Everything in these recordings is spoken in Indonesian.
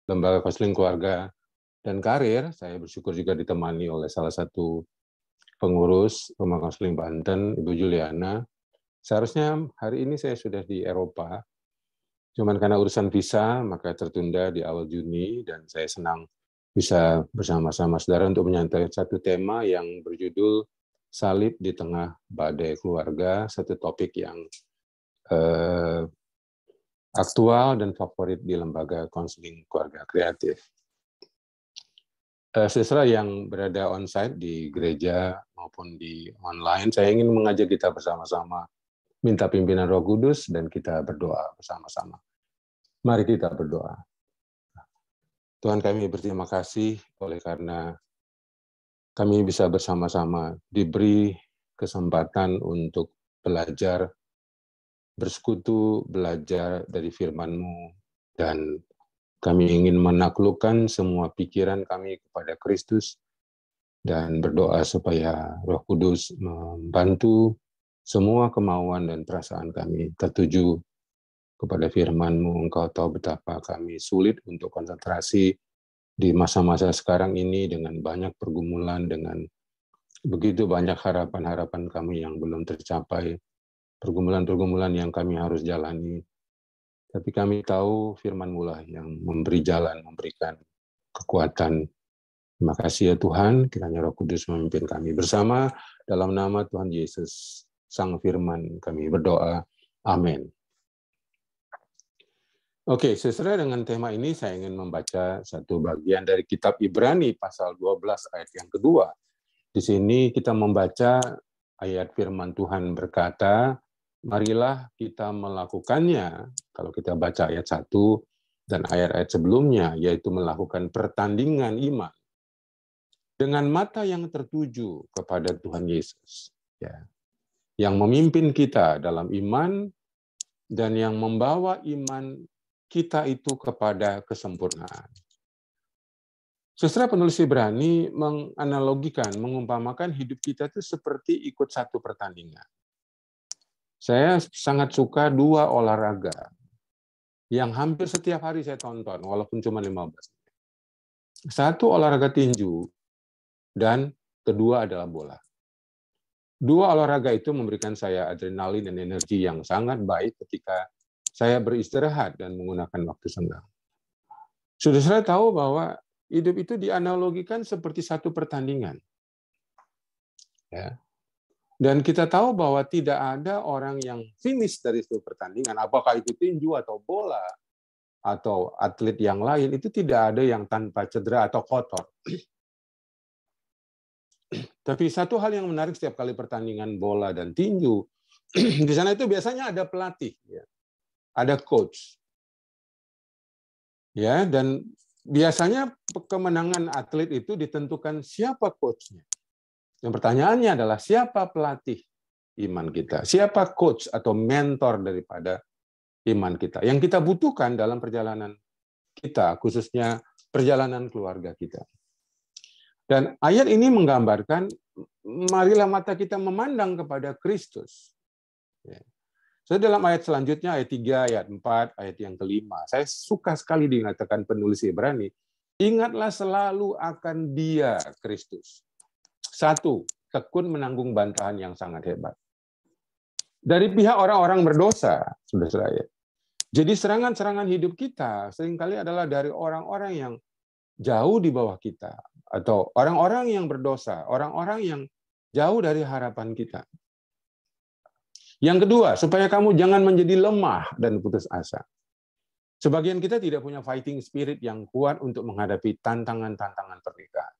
Lembaga Konseling Keluarga dan Karir. Saya bersyukur juga ditemani oleh salah satu pengurus Rumah Konseling Banten, Ibu Juliana. Seharusnya hari ini saya sudah di Eropa, cuman karena urusan visa, maka tertunda di awal Juni, dan saya senang bisa bersama-sama saudara untuk menyantai satu tema yang berjudul Salib di Tengah Badai Keluarga, satu topik yang aktual dan favorit di Lembaga Konseling Keluarga Kreatif. Saudara yang berada on-site di gereja maupun di online, saya ingin mengajak kita bersama-sama minta pimpinan Roh Kudus dan kita berdoa bersama-sama. Mari kita berdoa. Tuhan, kami berterima kasih oleh karena kami bisa bersama-sama diberi kesempatan untuk belajar, bersekutu, belajar dari firman-Mu, dan kami ingin menaklukkan semua pikiran kami kepada Kristus dan berdoa supaya Roh Kudus membantu semua kemauan dan perasaan kami tertuju kepada firman-Mu. Engkau tahu betapa kami sulit untuk konsentrasi di masa-masa sekarang ini dengan banyak pergumulan, dengan begitu banyak harapan-harapan kami yang belum tercapai, pergumulan-pergumulan yang kami harus jalani. Tapi kami tahu firman-Mu lah yang memberi jalan, memberikan kekuatan. Terima kasih ya Tuhan, kiranya Roh Kudus memimpin kami bersama dalam nama Tuhan Yesus, Sang Firman, kami berdoa. Amin. Oke, sesuai dengan tema ini saya ingin membaca satu bagian dari kitab Ibrani pasal 12 ayat yang kedua. Di sini kita membaca ayat firman Tuhan berkata, marilah kita melakukannya. Kalau kita baca ayat 1 dan ayat-ayat sebelumnya, yaitu melakukan pertandingan iman dengan mata yang tertuju kepada Tuhan Yesus, ya, yang memimpin kita dalam iman dan yang membawa iman kita itu kepada kesempurnaan. Saudara, penulis Ibrani menganalogikan, mengumpamakan hidup kita itu seperti ikut satu pertandingan. Saya sangat suka dua olahraga yang hampir setiap hari saya tonton, walaupun cuma 15 menit. Satu olahraga tinju, dan kedua adalah bola. Dua olahraga itu memberikan saya adrenalin dan energi yang sangat baik ketika saya beristirahat dan menggunakan waktu senggang. Saudara tahu bahwa hidup itu dianalogikan seperti satu pertandingan. Ya. Dan kita tahu bahwa tidak ada orang yang finish dari suatu pertandingan, apakah itu tinju atau bola atau atlet yang lain, itu tidak ada yang tanpa cedera atau kotor. Tapi satu hal yang menarik setiap kali pertandingan bola dan tinju, di sana itu biasanya ada pelatih, ya. Ada coach. Ya, dan biasanya kemenangan atlet itu ditentukan siapa coachnya. Yang pertanyaannya adalah siapa pelatih iman kita? Siapa coach atau mentor daripada iman kita? Yang kita butuhkan dalam perjalanan kita, khususnya perjalanan keluarga kita. Dan ayat ini menggambarkan, marilah mata kita memandang kepada Kristus. So, dalam ayat selanjutnya, ayat 3, ayat 4, ayat yang kelima, saya suka sekali dikatakan penulis Ibrani, ingatlah selalu akan Dia, Kristus. Satu, tekun menanggung bantahan yang sangat hebat. Dari pihak orang-orang berdosa, saudara-saudara. Jadi serangan-serangan hidup kita seringkali adalah dari orang-orang yang jauh di bawah kita, atau orang-orang yang berdosa, orang-orang yang jauh dari harapan kita. Yang kedua, supaya kamu jangan menjadi lemah dan putus asa. Sebagian kita tidak punya fighting spirit yang kuat untuk menghadapi tantangan-tantangan pernikahan.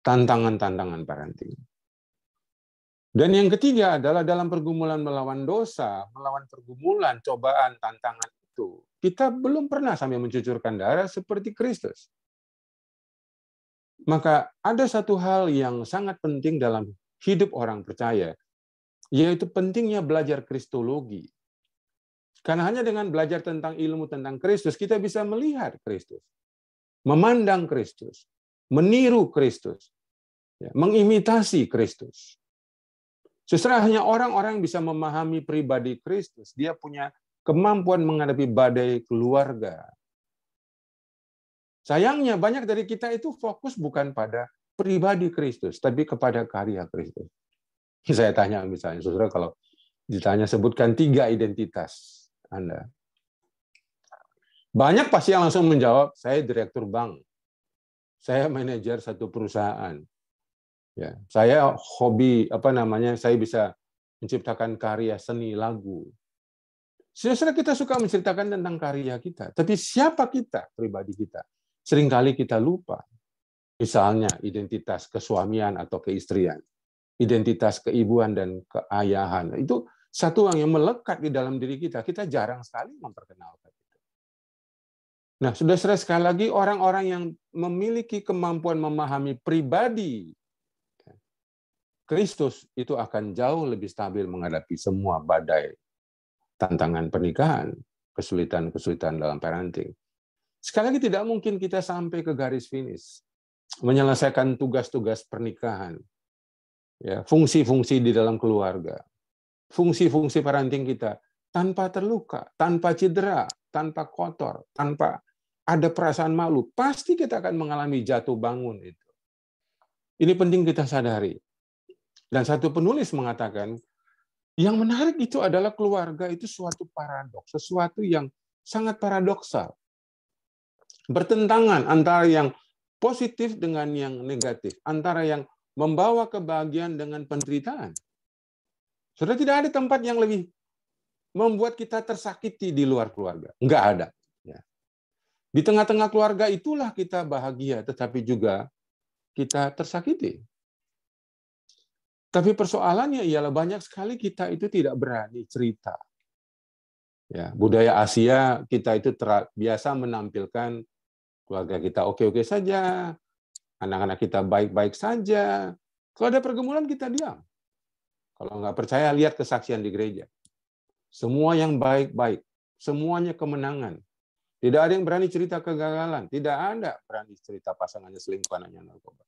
Tantangan-tantangan parenting. Dan yang ketiga adalah dalam pergumulan melawan dosa, melawan pergumulan, cobaan, tantangan itu, kita belum pernah sampai mencucurkan darah seperti Kristus. Maka ada satu hal yang sangat penting dalam hidup orang percaya, yaitu pentingnya belajar kristologi. Karena hanya dengan belajar tentang ilmu tentang Kristus, kita bisa melihat Kristus, memandang Kristus, meniru Kristus, mengimitasi Kristus. Saudara, hanya orang-orang yang bisa memahami pribadi Kristus, dia punya kemampuan menghadapi badai keluarga. Sayangnya banyak dari kita itu fokus bukan pada pribadi Kristus, tapi kepada karya Kristus. Saya tanya misalnya, saudara, kalau ditanya sebutkan 3 identitas Anda. Banyak pasti yang langsung menjawab, saya direktur bank, saya manajer satu perusahaan, ya, saya hobi saya bisa menciptakan karya seni lagu. Sebenarnya kita suka menceritakan tentang karya kita, tapi siapa kita, pribadi kita? Seringkali kita lupa. Misalnya identitas kesuamian atau keistrian, identitas keibuan dan keayahan. Itu satu yang melekat di dalam diri kita. Kita jarang sekali memperkenalkan itu. Nah, saudara, sekali lagi orang-orang yang memiliki kemampuan memahami pribadi Kristus itu akan jauh lebih stabil menghadapi semua badai tantangan pernikahan, kesulitan-kesulitan dalam parenting. Sekali lagi tidak mungkin kita sampai ke garis finish, menyelesaikan tugas-tugas pernikahan, ya, fungsi-fungsi di dalam keluarga, fungsi-fungsi parenting kita tanpa terluka, tanpa cedera, tanpa kotor, tanpa ada perasaan malu. Pasti kita akan mengalami jatuh bangun itu. Ini penting kita sadari. Dan satu penulis mengatakan, yang menarik itu adalah keluarga itu suatu paradoks, sesuatu yang sangat paradoksal. Bertentangan antara yang positif dengan yang negatif, antara yang membawa kebahagiaan dengan penderitaan. Sudah tidak ada tempat yang lebih membuat kita tersakiti di luar keluarga. Enggak ada. Ya. Di tengah-tengah keluarga itulah kita bahagia, tetapi juga kita tersakiti. Tapi persoalannya ialah banyak sekali kita itu tidak berani cerita. Ya, budaya Asia kita itu biasa menampilkan keluarga kita oke-oke saja, anak-anak kita baik-baik saja. Kalau ada pergumulan kita diam. Kalau nggak percaya, lihat kesaksian di gereja. Semua yang baik-baik, semuanya kemenangan. Tidak ada yang berani cerita kegagalan, tidak ada berani cerita pasangannya selingkuh, anaknya narkoba.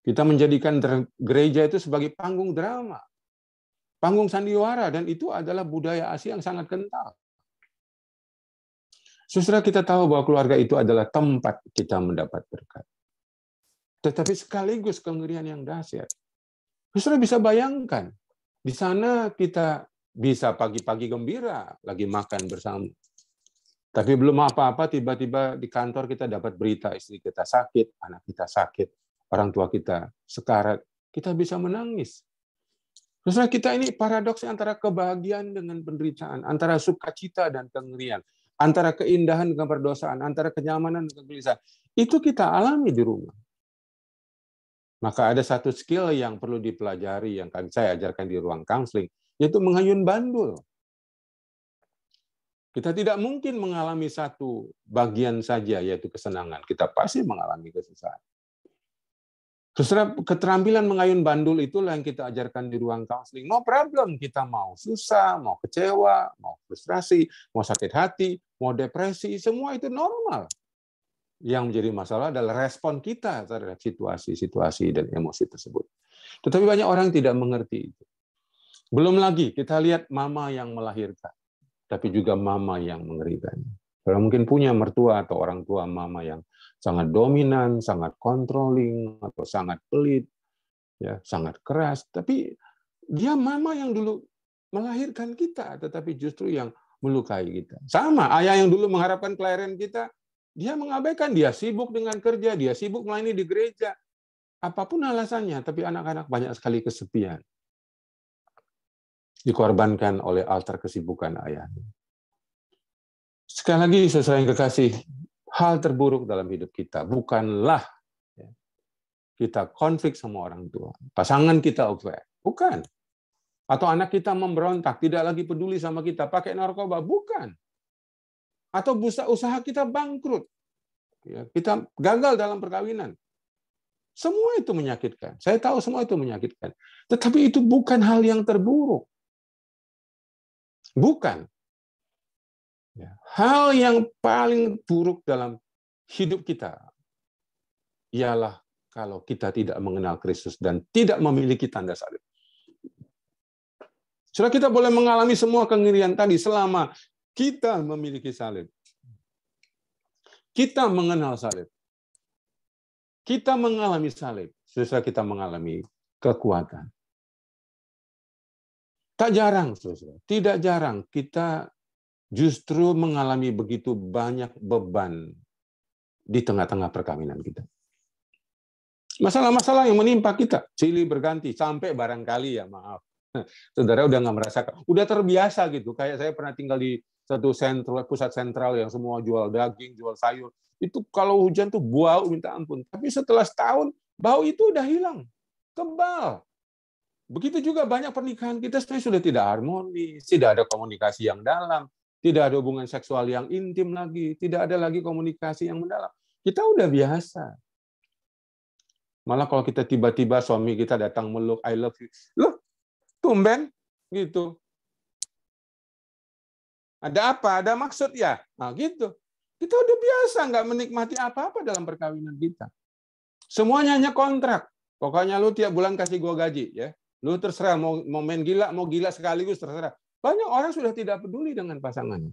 Kita menjadikan gereja itu sebagai panggung drama, panggung sandiwara, dan itu adalah budaya Asia yang sangat kental. Saudara, kita tahu bahwa keluarga itu adalah tempat kita mendapat berkat. Tetapi sekaligus kengerian yang dahsyat. Saudara bisa bayangkan, di sana kita bisa pagi-pagi gembira, lagi makan bersama. Tapi belum apa-apa, tiba-tiba di kantor kita dapat berita istri kita sakit, anak kita sakit, orang tua kita sekarat, kita bisa menangis. Saudara, kita ini paradoks antara kebahagiaan dengan penderitaan, antara sukacita dan kengerian, antara keindahan dengan perdosaan, antara kenyamanan dan kegelisahan. Itu kita alami di rumah. Maka ada satu skill yang perlu dipelajari yang saya ajarkan di ruang counseling, yaitu mengayun bandul. Kita tidak mungkin mengalami satu bagian saja, yaitu kesenangan. Kita pasti mengalami kesusahan. Keterampilan mengayun bandul itulah yang kita ajarkan di ruang counseling. No problem, kita mau susah, mau kecewa, mau frustrasi, mau sakit hati, mau depresi, semua itu normal. Yang menjadi masalah adalah respon kita terhadap situasi-situasi dan emosi tersebut. Tetapi banyak orang tidak mengerti itu. Belum lagi kita lihat mama yang melahirkan, tapi juga mama yang mengerikan. Kalau mungkin punya mertua atau orang tua mama yang sangat dominan, sangat controlling, atau sangat pelit, ya, sangat keras, tapi dia mama yang dulu melahirkan kita, tetapi justru yang melukai kita. Sama, ayah yang dulu mengharapkan kelahiran kita, dia mengabaikan, dia sibuk dengan kerja, dia sibuk melayani di gereja. Apapun alasannya, tapi anak-anak banyak sekali kesepian. Dikorbankan oleh altar kesibukan ayahnya. Sekali lagi, saudara yang kekasih, hal terburuk dalam hidup kita bukanlah kita konflik sama orang tua, pasangan kita bukan, atau anak kita memberontak, tidak lagi peduli sama kita, pakai narkoba, bukan, atau usaha kita bangkrut, kita gagal dalam perkawinan. Semua itu menyakitkan. Saya tahu semua itu menyakitkan. Tetapi itu bukan hal yang terburuk. Bukan. Hal yang paling buruk dalam hidup kita ialah kalau kita tidak mengenal Kristus dan tidak memiliki tanda salib. Saudara, kita boleh mengalami semua kengerian tadi selama kita memiliki salib. Kita mengenal salib. Kita mengalami salib. Saudara, kita mengalami kekuatan. Tak jarang, saudara. Tidak jarang kita justru mengalami begitu banyak beban di tengah-tengah perkawinan kita. Masalah-masalah yang menimpa kita, silih berganti, sampai barangkali ya maaf, saudara udah nggak merasakan, udah terbiasa gitu. Kayak saya pernah tinggal di satu pusat sentral yang semua jual daging, jual sayur. Itu kalau hujan tuh bau minta ampun. Tapi setelah setahun, bau itu udah hilang, kebal. Begitu juga banyak pernikahan kita sebenarnya sudah tidak harmonis, tidak ada komunikasi yang dalam, tidak ada hubungan seksual yang intim lagi, tidak ada lagi komunikasi yang mendalam. Kita udah biasa. Malah kalau kita tiba-tiba suami kita datang meluk, I love you. Loh, tumben gitu. Ada apa? Ada maksud ya? Nah, gitu. Kita udah biasa nggak menikmati apa-apa dalam perkawinan kita. Semuanya hanya kontrak. Pokoknya lu tiap bulan kasih gua gaji, ya. Lu terserah mau main gila, mau gila sekaligus terserah. Banyak orang sudah tidak peduli dengan pasangannya.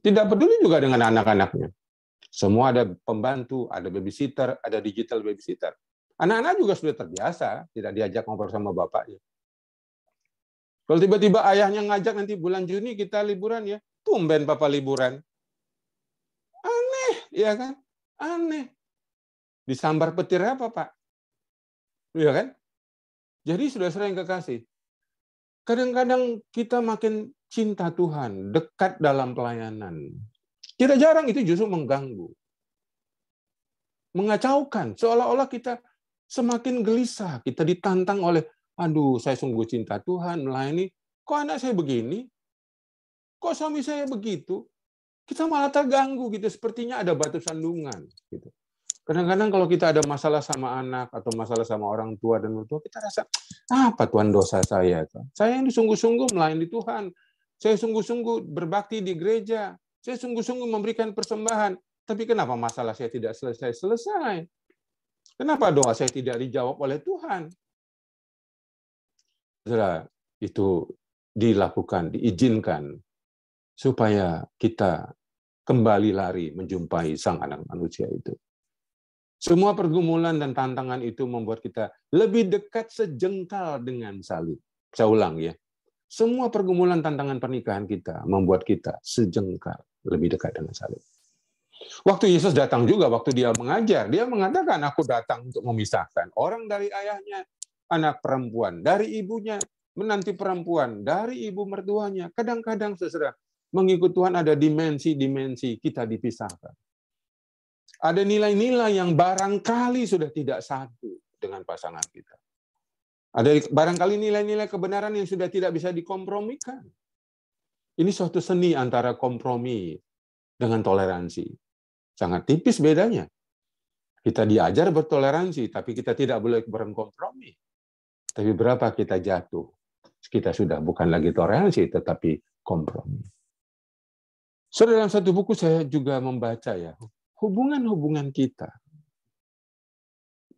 Tidak peduli juga dengan anak-anaknya. Semua ada pembantu, ada babysitter, ada digital babysitter. Anak-anak juga sudah terbiasa, tidak diajak ngobrol sama bapaknya. Kalau tiba-tiba ayahnya ngajak nanti bulan Juni kita liburan ya, tumben papa liburan. Aneh, ya kan? Aneh. Disambar petir apa, Pak? Iya kan? Jadi saudara-saudara yang kekasih, kadang-kadang kita makin cinta Tuhan, dekat dalam pelayanan. Tidak jarang itu justru mengganggu. Mengacaukan, seolah-olah kita semakin gelisah, kita ditantang oleh, aduh saya sungguh cinta Tuhan, melayani, kok anak saya begini? Kok suami saya begitu? Kita malah terganggu gitu, sepertinya ada batu sandungan. Gitu. Kadang-kadang kalau kita ada masalah sama anak atau masalah sama orang tua dan mertua, kita rasa, apa Tuhan dosa saya? Saya yang sungguh-sungguh melayani Tuhan, saya sungguh-sungguh berbakti di gereja, saya sungguh-sungguh memberikan persembahan, tapi kenapa masalah saya tidak selesai-selesai? Kenapa doa saya tidak dijawab oleh Tuhan? Saudara, itu dilakukan, diizinkan, supaya kita kembali lari menjumpai Sang Anak Manusia itu. Semua pergumulan dan tantangan itu membuat kita lebih dekat sejengkal dengan salib. Saya ulang ya. Semua pergumulan tantangan pernikahan kita membuat kita sejengkal lebih dekat dengan salib. Waktu Yesus datang juga, waktu dia mengajar, dia mengatakan, aku datang untuk memisahkan orang dari ayahnya, anak perempuan, dari ibunya, menanti perempuan, dari ibu mertuanya. Kadang-kadang, saudara, mengikut Tuhan ada dimensi-dimensi kita dipisahkan. Ada nilai-nilai yang barangkali sudah tidak satu dengan pasangan kita. Ada barangkali nilai-nilai kebenaran yang sudah tidak bisa dikompromikan. Ini suatu seni antara kompromi dengan toleransi. Sangat tipis bedanya. Kita diajar bertoleransi, tapi kita tidak boleh berkompromi. Tapi berapa kita jatuh, kita sudah bukan lagi toleransi, tetapi kompromi. Saudara, dalam satu buku saya juga membaca ya, hubungan-hubungan kita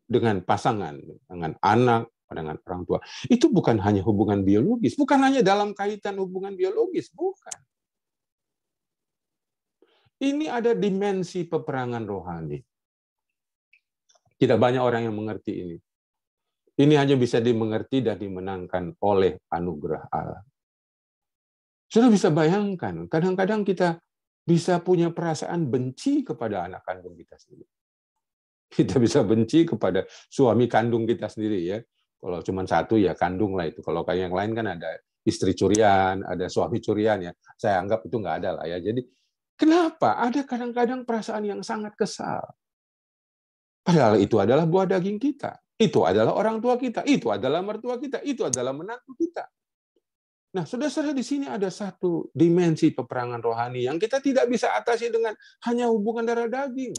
dengan pasangan, dengan anak, dengan orang tua, itu bukan hanya hubungan biologis, bukan hanya dalam kaitan hubungan biologis, bukan. Ini ada dimensi peperangan rohani. Tidak banyak orang yang mengerti ini. Ini hanya bisa dimengerti dan dimenangkan oleh anugerah Allah. Sudah bisa bayangkan, kadang-kadang kita bisa punya perasaan benci kepada anak kandung kita sendiri. Kita bisa benci kepada suami kandung kita sendiri ya. Kalau cuma satu ya kandung lah itu. Kalau kayak yang lain kan ada istri curian, ada suami curian ya. Saya anggap itu nggak ada lah ya. Jadi kenapa? Ada kadang-kadang perasaan yang sangat kesal. Padahal itu adalah buah daging kita. Itu adalah orang tua kita. Itu adalah mertua kita. Itu adalah menantu kita. Nah, saudara-saudara, di sini ada satu dimensi peperangan rohani yang kita tidak bisa atasi dengan hanya hubungan darah daging.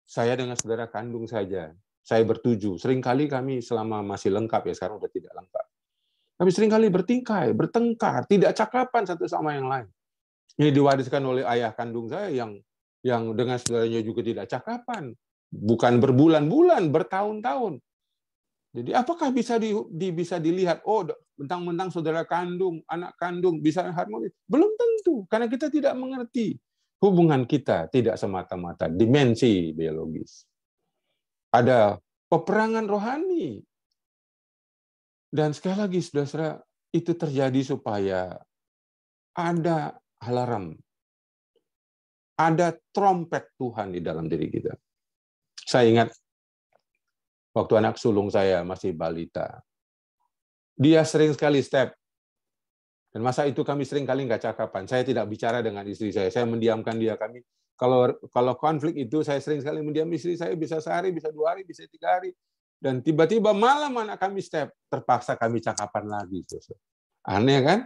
Saya dengan saudara kandung saja. Saya bertuju. Seringkali kami selama masih lengkap, ya sekarang sudah tidak lengkap. Kami seringkali bertingkai, bertengkar, tidak cakapan satu sama yang lain. Ini diwariskan oleh ayah kandung saya yang dengan saudaranya juga tidak cakapan. Bukan berbulan-bulan, bertahun-tahun. Jadi apakah bisa dilihat, oh mentang-mentang saudara kandung, anak kandung bisa harmonis? Belum tentu, karena kita tidak mengerti hubungan kita tidak semata-mata dimensi biologis. Ada peperangan rohani. Dan sekali lagi, saudara-saudara, itu terjadi supaya ada alarm, ada trompet Tuhan di dalam diri kita. Saya ingat waktu anak sulung saya masih balita, dia sering sekali step. Dan masa itu kami sering kali nggak cakapan. Saya tidak bicara dengan istri saya mendiamkan dia. Kalau konflik itu, saya sering sekali mendiam istri saya, bisa sehari, bisa 2 hari, bisa 3 hari. Dan tiba-tiba malam anak kami step, terpaksa kami cakapan lagi. Aneh kan?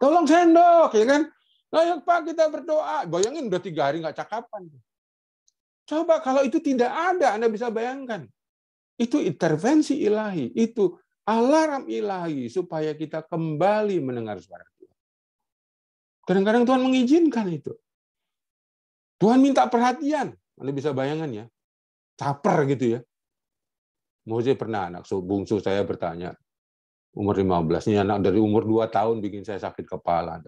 Tolong sendok, ya kan? Ayo Pak, kita berdoa. Bayangin udah 3 hari nggak cakapan. Coba kalau itu tidak ada, Anda bisa bayangkan. Itu intervensi ilahi, itu alarm ilahi supaya kita kembali mendengar suara Tuhan. Kadang-kadang Tuhan mengizinkan itu. Tuhan minta perhatian. Anda bisa bayangkan ya. Caper gitu ya. Mose pernah, anak bungsu saya bertanya, umur 15, ini anak dari umur 2 tahun bikin saya sakit kepala.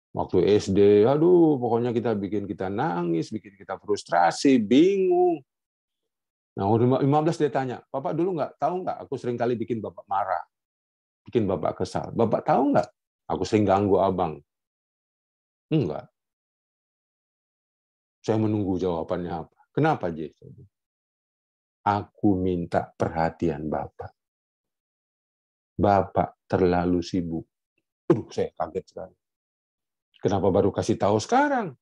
Waktu SD, aduh, pokoknya bikin kita nangis, bikin kita frustrasi, bingung. Nah, umur 15 dia tanya, Bapak dulu tahu nggak, aku sering kali bikin Bapak marah, bikin Bapak kesal. Bapak tahu nggak, aku sering ganggu Abang? Enggak. Saya menunggu jawabannya apa. Kenapa, J? Aku minta perhatian Bapak. Bapak terlalu sibuk. Saya kaget sekali. Kenapa baru kasih tahu sekarang?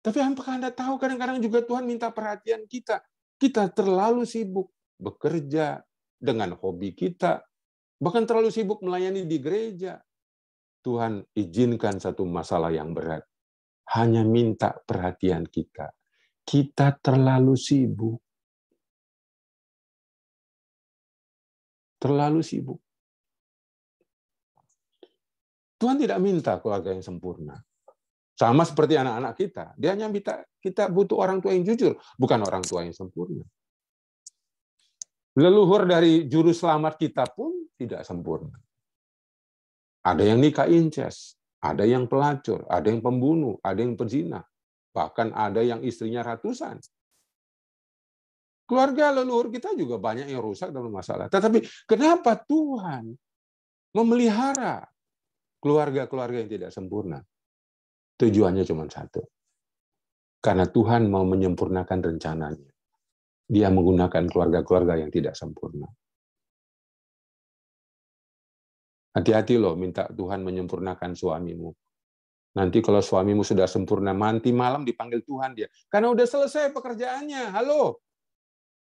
Tapi apakah Anda tahu kadang-kadang juga Tuhan minta perhatian kita. Kita terlalu sibuk bekerja dengan hobi kita, bahkan terlalu sibuk melayani di gereja. Tuhan izinkan satu masalah yang berat. Hanya minta perhatian kita. Kita terlalu sibuk. Terlalu sibuk. Tuhan tidak minta keluarga yang sempurna. Sama seperti anak-anak kita. Dia hanya minta kita butuh orang tua yang jujur, bukan orang tua yang sempurna. Leluhur dari juru selamat kita pun tidak sempurna. Ada yang nikah incest, ada yang pelacur, ada yang pembunuh, ada yang pezina, bahkan ada yang istrinya ratusan. Keluarga leluhur kita juga banyak yang rusak dalam masalah. Tetapi kenapa Tuhan memelihara keluarga-keluarga yang tidak sempurna? Tujuannya cuma satu. Karena Tuhan mau menyempurnakan rencananya. Dia menggunakan keluarga-keluarga yang tidak sempurna. Hati-hati loh minta Tuhan menyempurnakan suamimu. Nanti kalau suamimu sudah sempurna, nanti malam dipanggil Tuhan dia. Karena udah selesai pekerjaannya. Halo.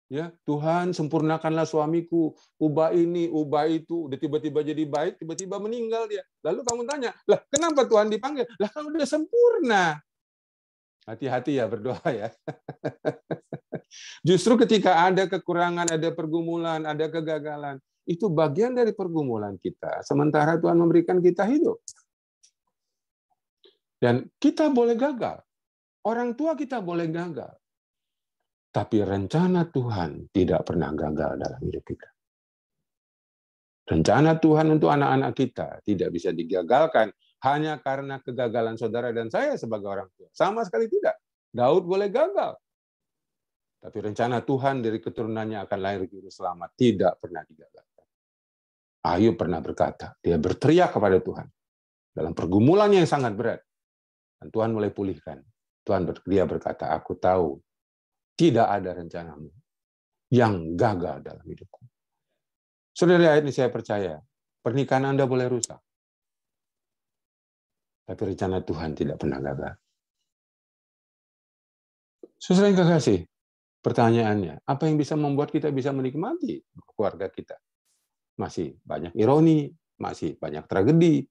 Ya, Tuhan sempurnakanlah suamiku. Ubah ini, ubah itu. Udah tiba-tiba jadi baik, tiba-tiba meninggal dia. Lalu kamu tanya, lah kenapa Tuhan dipanggil? Lah kan udah sempurna. Hati-hati ya berdoa ya. Justru ketika ada kekurangan, ada pergumulan, ada kegagalan, itu bagian dari pergumulan kita. Sementara Tuhan memberikan kita hidup. Dan kita boleh gagal. Orang tua kita boleh gagal. Tapi rencana Tuhan tidak pernah gagal dalam hidup kita. Rencana Tuhan untuk anak-anak kita tidak bisa digagalkan hanya karena kegagalan saudara dan saya sebagai orang tua. Sama sekali tidak. Daud boleh gagal. Tapi rencana Tuhan dari keturunannya akan lahir juru selamat tidak pernah digagalkan. Ayub pernah berkata, dia berteriak kepada Tuhan dalam pergumulannya yang sangat berat. Dan Tuhan mulai pulihkan. Dia berkata, aku tahu tidak ada rencanamu yang gagal dalam hidupku. Saudara, ayat ini saya percaya, pernikahan Anda boleh rusak. Tapi rencana Tuhan tidak pernah gagal. Saudara yang kekasih, pertanyaannya, apa yang bisa membuat kita bisa menikmati keluarga kita? Masih banyak ironi, masih banyak tragedi,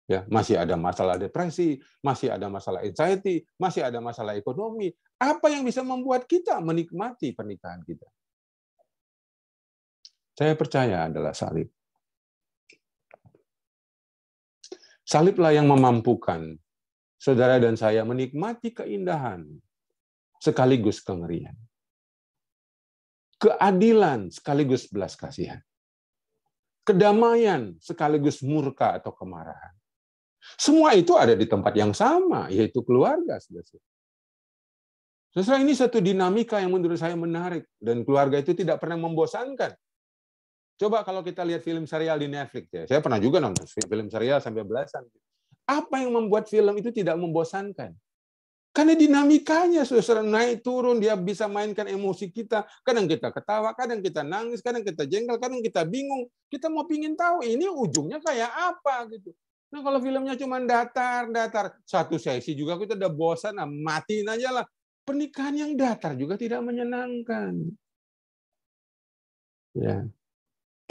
ya, masih ada masalah depresi, masih ada masalah anxiety, masih ada masalah ekonomi. Apa yang bisa membuat kita menikmati pernikahan kita? Saya percaya adalah salib. Saliblah yang memampukan saudara dan saya menikmati keindahan sekaligus kengerian. Keadilan sekaligus belas kasihan. Kedamaian sekaligus murka atau kemarahan. Semua itu ada di tempat yang sama, yaitu keluarga. Saudara, ini satu dinamika yang menurut saya menarik, dan keluarga itu tidak pernah membosankan. Coba kalau kita lihat film serial di Netflix, ya, saya pernah juga nonton film serial sampai belasan. Apa yang membuat film itu tidak membosankan? Karena dinamikanya, saudara, naik turun, dia bisa mainkan emosi kita. Kadang kita ketawa, kadang kita nangis, kadang kita jengkel, kadang kita bingung. Kita mau pingin tahu ini ujungnya kayak apa gitu. Nah, kalau filmnya cuma datar, satu sesi juga kita udah bosan, nah, matiin aja lah. Pernikahan yang datar juga tidak menyenangkan. Ya.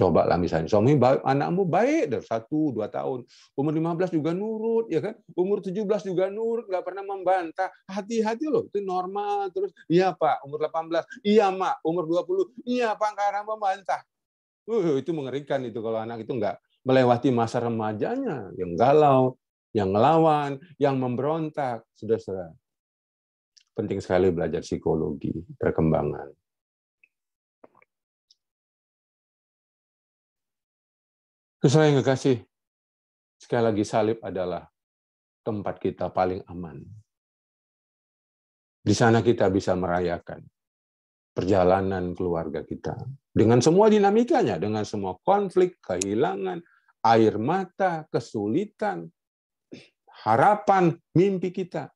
Coba lah misalnya, suami anakmu baik dari 1-2 tahun, umur 15 juga nurut, ya kan? Umur 17 juga nurut, nggak pernah membantah. Hati-hati loh, itu normal. Terus, iya Pak, umur 18, iya Mak, umur 20, iya Pak, karena membantah. Itu mengerikan itu kalau anak itu nggak melewati masa remajanya, yang galau, yang ngelawan, yang memberontak. Saudara-saudara, penting sekali belajar psikologi, perkembangan. Saudara yang kekasih, sekali lagi salib adalah tempat kita paling aman. Di sana kita bisa merayakan perjalanan keluarga kita. Dengan semua dinamikanya, dengan semua konflik, kehilangan, air mata, kesulitan, harapan, mimpi kita.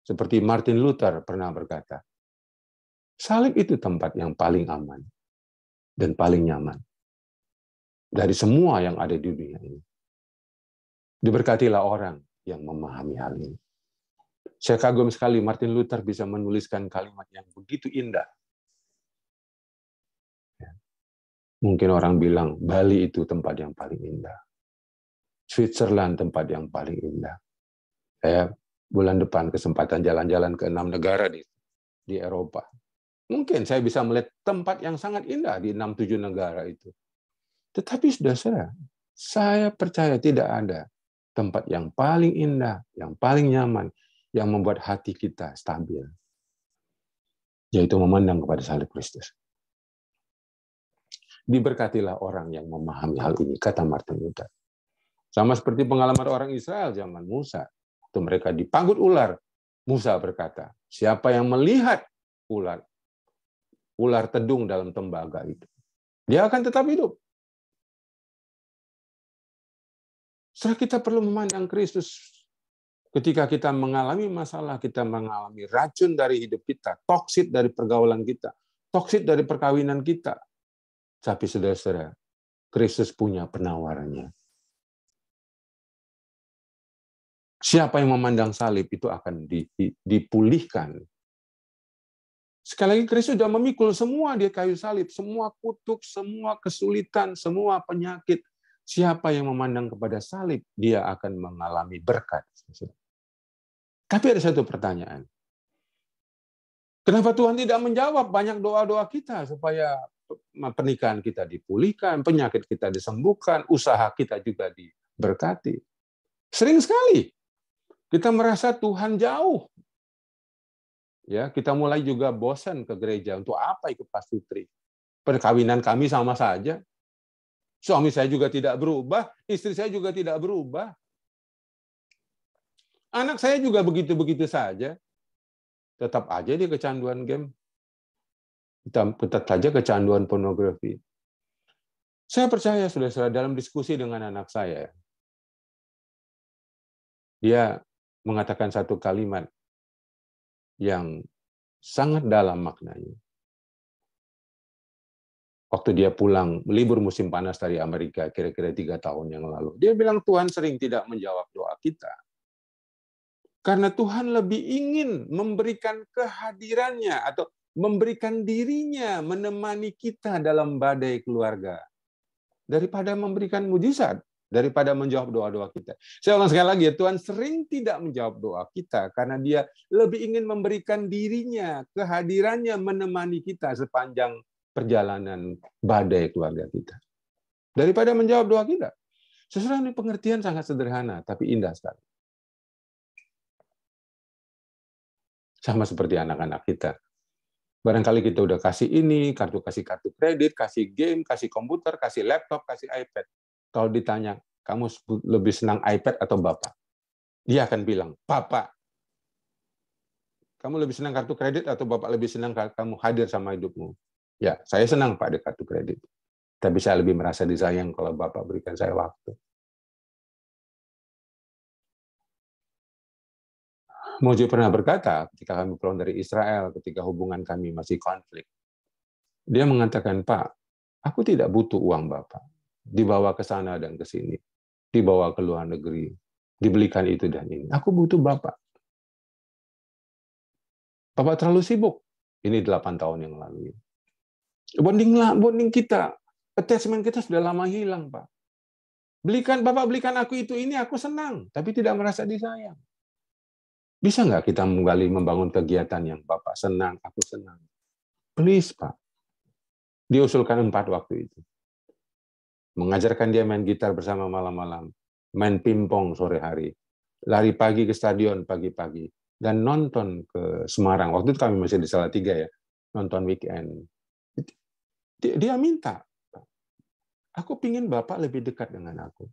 Seperti Martin Luther pernah berkata, salib itu tempat yang paling aman dan paling nyaman dari semua yang ada di dunia ini. Diberkatilah orang yang memahami hal ini. Saya kagum sekali Martin Luther bisa menuliskan kalimat yang begitu indah. Mungkin orang bilang Bali itu tempat yang paling indah. Switzerland tempat yang paling indah. Saya bulan depan kesempatan jalan-jalan ke 6 negara di Eropa. Mungkin saya bisa melihat tempat yang sangat indah di 6-7 negara itu. Tetapi saudara, saya percaya tidak ada tempat yang paling indah, yang paling nyaman, yang membuat hati kita stabil. Yaitu memandang kepada salib Kristus. Diberkatilah orang yang memahami hal ini, kata Martin Luther. Sama seperti pengalaman orang Israel zaman Musa. Waktu mereka dipanggut ular, Musa berkata, siapa yang melihat ular tedung dalam tembaga itu, dia akan tetap hidup. Setelah kita perlu memandang Kristus. Ketika kita mengalami masalah, kita mengalami racun dari hidup kita, toksit dari pergaulan kita, toksit dari perkawinan kita. Tapi saudara-saudara, Kristus punya penawarannya. Siapa yang memandang salib itu akan dipulihkan. Sekali lagi, Kristus sudah memikul semua di kayu salib, semua kutuk, semua kesulitan, semua penyakit. Siapa yang memandang kepada salib, dia akan mengalami berkat. Tapi ada satu pertanyaan. Kenapa Tuhan tidak menjawab banyak doa-doa kita supaya pernikahan kita dipulihkan, penyakit kita disembuhkan, usaha kita juga diberkati? Sering sekali kita merasa Tuhan jauh. Ya, kita mulai juga bosan ke gereja. Untuk apa ikut pastutri? Perkawinan kami sama saja. Suami saya juga tidak berubah, istri saya juga tidak berubah. Anak saya juga begitu-begitu saja. Tetap aja dia kecanduan game. Tetap saja kecanduan pornografi. Saya percaya, saudara-saudara, dalam diskusi dengan anak saya, dia mengatakan satu kalimat yang sangat dalam maknanya. Waktu dia pulang libur musim panas dari Amerika, kira-kira 3 tahun yang lalu, dia bilang Tuhan sering tidak menjawab doa kita. Karena Tuhan lebih ingin memberikan kehadirannya atau memberikan dirinya menemani kita dalam badai keluarga. Daripada memberikan mujizat, daripada menjawab doa-doa kita. Saya ulang sekali lagi, Tuhan sering tidak menjawab doa kita karena dia lebih ingin memberikan dirinya, kehadirannya menemani kita sepanjang perjalanan badai keluarga kita. Daripada menjawab doa kita. Sesuai ini pengertian sangat sederhana, tapi indah sekali. Sama seperti anak-anak kita. Barangkali kita udah kasih ini, kasih kartu kredit, kasih game, kasih komputer, kasih laptop, kasih iPad. Kalau ditanya, kamu lebih senang iPad atau Bapak? Dia akan bilang, Bapak. Kamu lebih senang kartu kredit atau Bapak lebih senang kamu hadir sama hidupmu? Ya, saya senang Pak di kartu kredit. Tapi saya lebih merasa disayang kalau Bapak berikan saya waktu. Mojo pernah berkata ketika kami pulang dari Israel, ketika hubungan kami masih konflik. Dia mengatakan, Pak, aku tidak butuh uang Bapak. Dibawa ke sana dan ke sini. Dibawa ke luar negeri. Dibelikan itu dan ini. Aku butuh Bapak. Bapak terlalu sibuk. Ini 8 tahun yang lalu. Bonding kita, attachment kita sudah lama hilang, Pak. Bapak belikan aku itu, ini aku senang, tapi tidak merasa disayang. Bisa nggak kita kembali membangun kegiatan yang Bapak senang, aku senang? Please, Pak. Diusulkan 4 waktu itu. Mengajarkan dia main gitar bersama malam-malam, main pingpong sore hari, lari pagi ke stadion pagi-pagi, dan nonton ke Semarang. Waktu itu kami masih di Salatiga ya, nonton weekend. Dia minta, aku pingin Bapak lebih dekat dengan aku.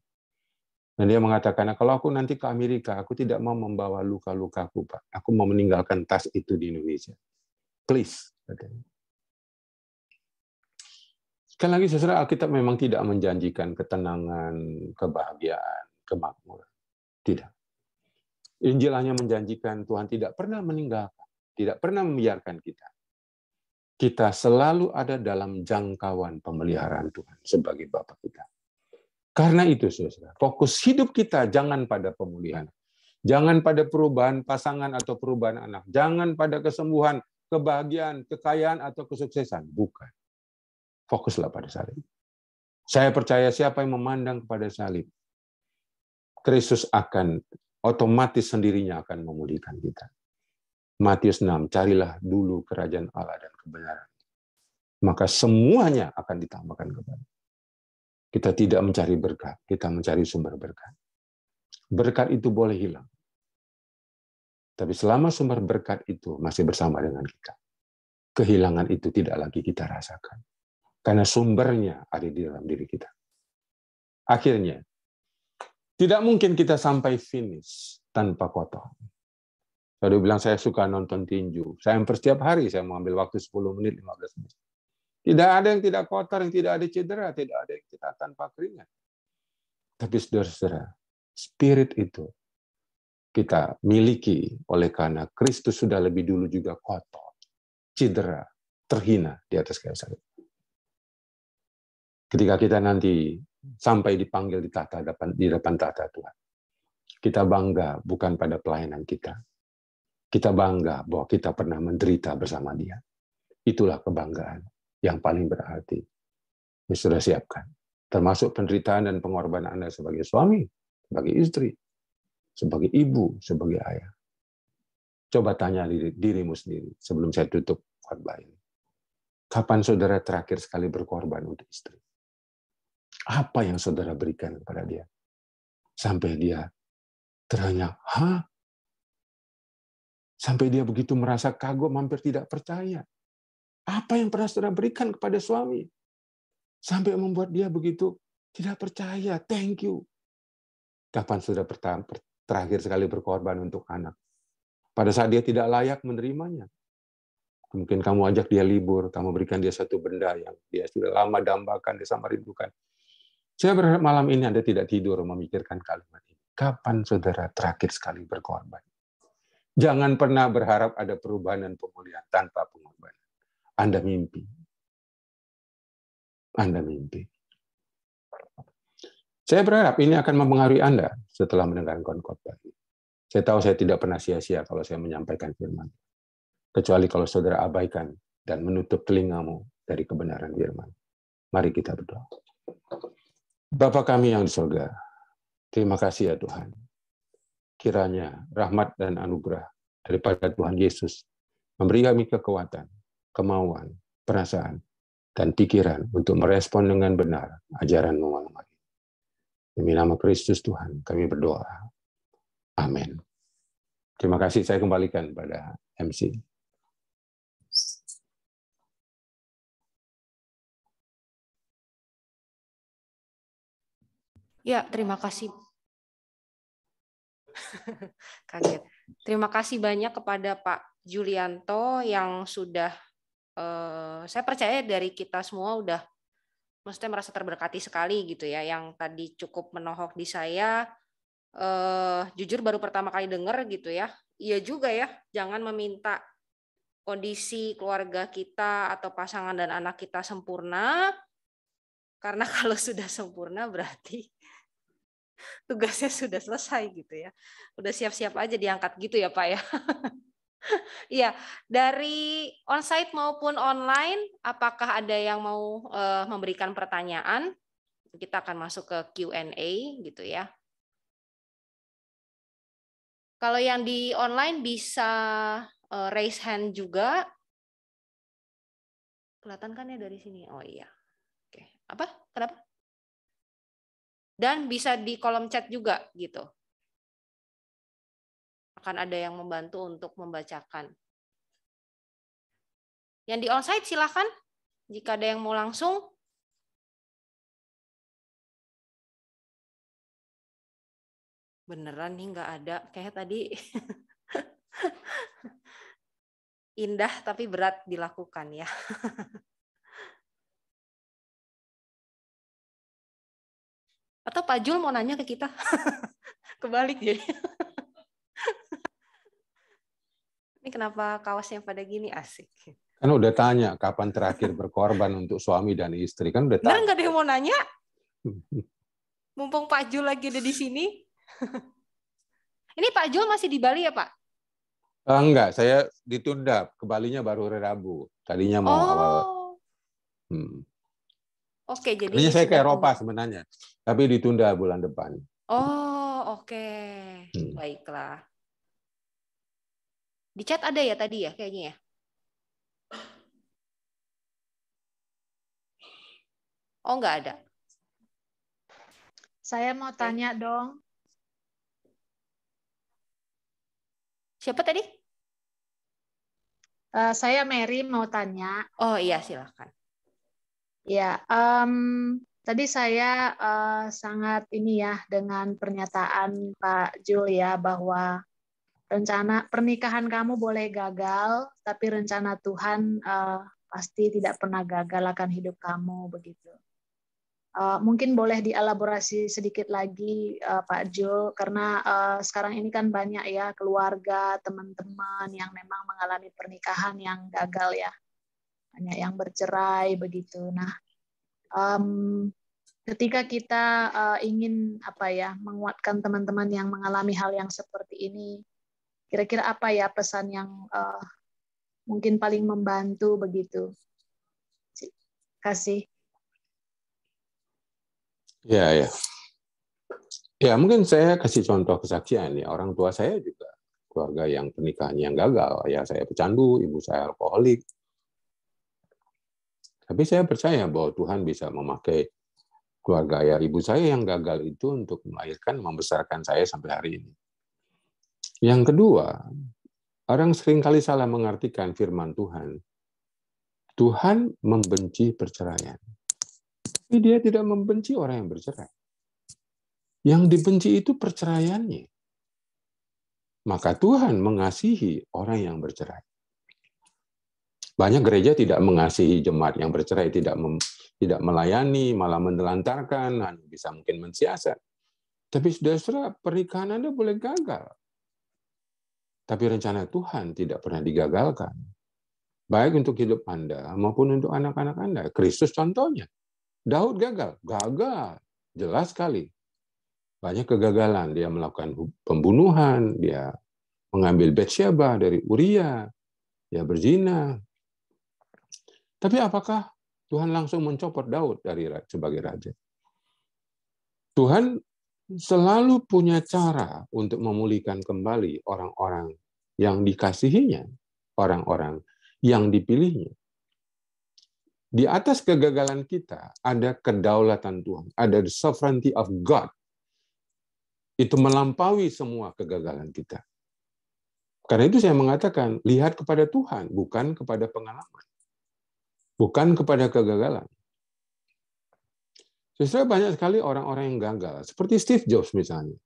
Dan dia mengatakan, kalau aku nanti ke Amerika, aku tidak mau membawa luka-lukaku, Pak. Aku mau meninggalkan tas itu di Indonesia. Please. Sekali lagi, saudara, Alkitab memang tidak menjanjikan ketenangan, kebahagiaan, kemakmuran. Tidak. Injil hanya menjanjikan Tuhan tidak pernah meninggalkan, tidak pernah membiarkan kita. Kita selalu ada dalam jangkauan pemeliharaan Tuhan sebagai Bapa kita. Karena itu, saudara, fokus hidup kita jangan pada pemulihan. Jangan pada perubahan pasangan atau perubahan anak. Jangan pada kesembuhan, kebahagiaan, kekayaan, atau kesuksesan. Bukan. Fokuslah pada salib. Saya percaya siapa yang memandang kepada salib, Kristus akan otomatis sendirinya akan memulihkan kita. Matius 6, carilah dulu kerajaan Allah dan kebenaran. Maka semuanya akan ditambahkan kepada. Kita tidak mencari berkat, kita mencari sumber berkat. Berkat itu boleh hilang. Tapi selama sumber berkat itu masih bersama dengan kita, kehilangan itu tidak lagi kita rasakan. Karena sumbernya ada di dalam diri kita. Akhirnya, tidak mungkin kita sampai finish tanpa kotor. Saya bilang saya suka nonton tinju. Saya hampir setiap hari saya mengambil waktu 10 menit, 15 menit. Tidak ada yang tidak kotor, yang tidak ada cedera, tidak ada yang tidak tanpa keringat. Tapi saudara-saudara, spirit itu kita miliki oleh karena Kristus sudah lebih dulu juga kotor, cedera, terhina di atas kayu salib. Ketika kita nanti sampai dipanggil di depan tahta Tuhan, kita bangga bukan pada pelayanan kita. Kita bangga bahwa kita pernah menderita bersama Dia. Itulah kebanggaan yang paling berarti. Ini sudah siapkan. Termasuk penderitaan dan pengorbanan Anda sebagai suami, sebagai istri, sebagai ibu, sebagai ayah. Coba tanya dirimu sendiri sebelum saya tutup khotbah ini. Kapan saudara terakhir sekali berkorban untuk istri? Apa yang saudara berikan kepada dia? Sampai dia terhenyak, hah? Sampai dia begitu merasa kagum, hampir tidak percaya. Apa yang pernah saudara berikan kepada suami? Sampai membuat dia begitu tidak percaya. Thank you. Kapan sudah terakhir sekali berkorban untuk anak? Pada saat dia tidak layak menerimanya. Mungkin kamu ajak dia libur, kamu berikan dia satu benda yang dia sudah lama dambakan, dia sama rindukan. Saya berharap malam ini Anda tidak tidur memikirkan kalimat ini. Kapan saudara terakhir sekali berkorban? Jangan pernah berharap ada perubahan dan pemulihan tanpa pengorbanan. Anda mimpi. Anda mimpi. Saya berharap ini akan mempengaruhi Anda setelah mendengarkan khotbah ini. Saya tahu saya tidak pernah sia-sia kalau saya menyampaikan firman. Kecuali kalau saudara abaikan dan menutup telingamu dari kebenaran firman. Mari kita berdoa. Bapa kami yang di surga, terima kasih ya Tuhan. Kiranya rahmat dan anugerah daripada Tuhan Yesus memberi kami kekuatan, kemauan, perasaan, dan pikiran untuk merespon dengan benar ajaran malam hari. Demi nama Kristus Tuhan, kami berdoa. Amin. Terima kasih, saya kembalikan pada MC. Ya, terima kasih. Kaget. Terima kasih banyak kepada Pak Julianto yang sudah, saya percaya dari kita semua udah, maksudnya merasa terberkati sekali gitu ya, yang tadi cukup menohok di saya. Jujur baru pertama kali dengar gitu ya. Iya juga ya, jangan meminta kondisi keluarga kita atau pasangan dan anak kita sempurna, karena kalau sudah sempurna berarti tugasnya sudah selesai gitu ya. Udah siap-siap aja diangkat gitu ya Pak ya. Iya, dari onsite maupun online, apakah ada yang mau memberikan pertanyaan? Kita akan masuk ke Q&A gitu ya. Kalau yang di online bisa raise hand juga. Kelihatan kan ya dari sini? Oh iya. Oke. Apa? Kenapa? Dan bisa di kolom chat juga gitu. Akan ada yang membantu untuk membacakan. Yang di onsite silakan. Jika ada yang mau langsung. Beneran nih nggak ada. Kayak tadi indah tapi berat dilakukan ya. Atau Pak Jul mau nanya ke kita? Kebalik jadi. Ini kenapa kaosnya pada gini, asik. Kan udah tanya kapan terakhir berkorban untuk suami dan istri, kan udah Bener tanya. nggak ada yang mau nanya? Mumpung Pak Jul lagi ada di sini. Ini Pak Jul masih di Bali ya Pak? Enggak, saya ditunda. Ke Balinya baru hari Rabu. Tadinya mau awal. Oke, jadi Tadinya saya ke sudah Eropa pindah. sebenarnya, tapi ditunda bulan depan. Oh, oke. Baiklah. Di chat ada ya tadi ya kayaknya ya? Oh, nggak ada. Saya mau tanya dong. Siapa tadi? Saya Mary mau tanya. Oh iya, silakan. Ya, tadi saya sangat ini ya dengan pernyataan Pak Jul ya bahwa rencana pernikahan kamu boleh gagal, tapi rencana Tuhan pasti tidak pernah gagal akan hidup kamu begitu. Mungkin boleh dielaborasi sedikit lagi Pak Jul, karena sekarang ini kan banyak ya keluarga, teman-teman yang memang mengalami pernikahan yang gagal ya, banyak yang bercerai begitu. Nah, ketika kita ingin menguatkan teman-teman yang mengalami hal yang seperti ini, kira-kira apa ya pesan yang mungkin paling membantu begitu? Kasih. Ya. Ya, mungkin saya kasih contoh kesaksian ya. Orang tua saya juga keluarga yang pernikahannya yang gagal. Ya, saya pecandu, ibu saya alkoholik. Tapi saya percaya bahwa Tuhan bisa memakai keluarga ayah ibu saya yang gagal itu untuk melahirkan, membesarkan saya sampai hari ini. Yang kedua, orang seringkali salah mengartikan firman Tuhan. Tuhan membenci perceraian. Tapi dia tidak membenci orang yang bercerai. Yang dibenci itu perceraiannya. Maka Tuhan mengasihi orang yang bercerai. Banyak gereja tidak mengasihi jemaat yang bercerai, tidak melayani, malah menelantarkan, hanya bisa mungkin mensiasat. Tapi saudara, pernikahan Anda boleh gagal. Tapi rencana Tuhan tidak pernah digagalkan. Baik untuk hidup Anda maupun untuk anak-anak Anda. Kristus contohnya. Daud gagal. Jelas sekali. Banyak kegagalan. Dia melakukan pembunuhan, dia mengambil Batsyeba dari Uria, dia berzina. Tapi apakah Tuhan langsung mencopot Daud sebagai raja? Tuhan selalu punya cara untuk memulihkan kembali orang-orang yang dikasihinya, orang-orang yang dipilihnya. Di atas kegagalan kita ada kedaulatan Tuhan, ada the sovereignty of God. Itu melampaui semua kegagalan kita. Karena itu saya mengatakan, lihat kepada Tuhan, bukan kepada pengalaman. Bukan kepada kegagalan. Justru banyak sekali orang-orang yang gagal, seperti Steve Jobs misalnya.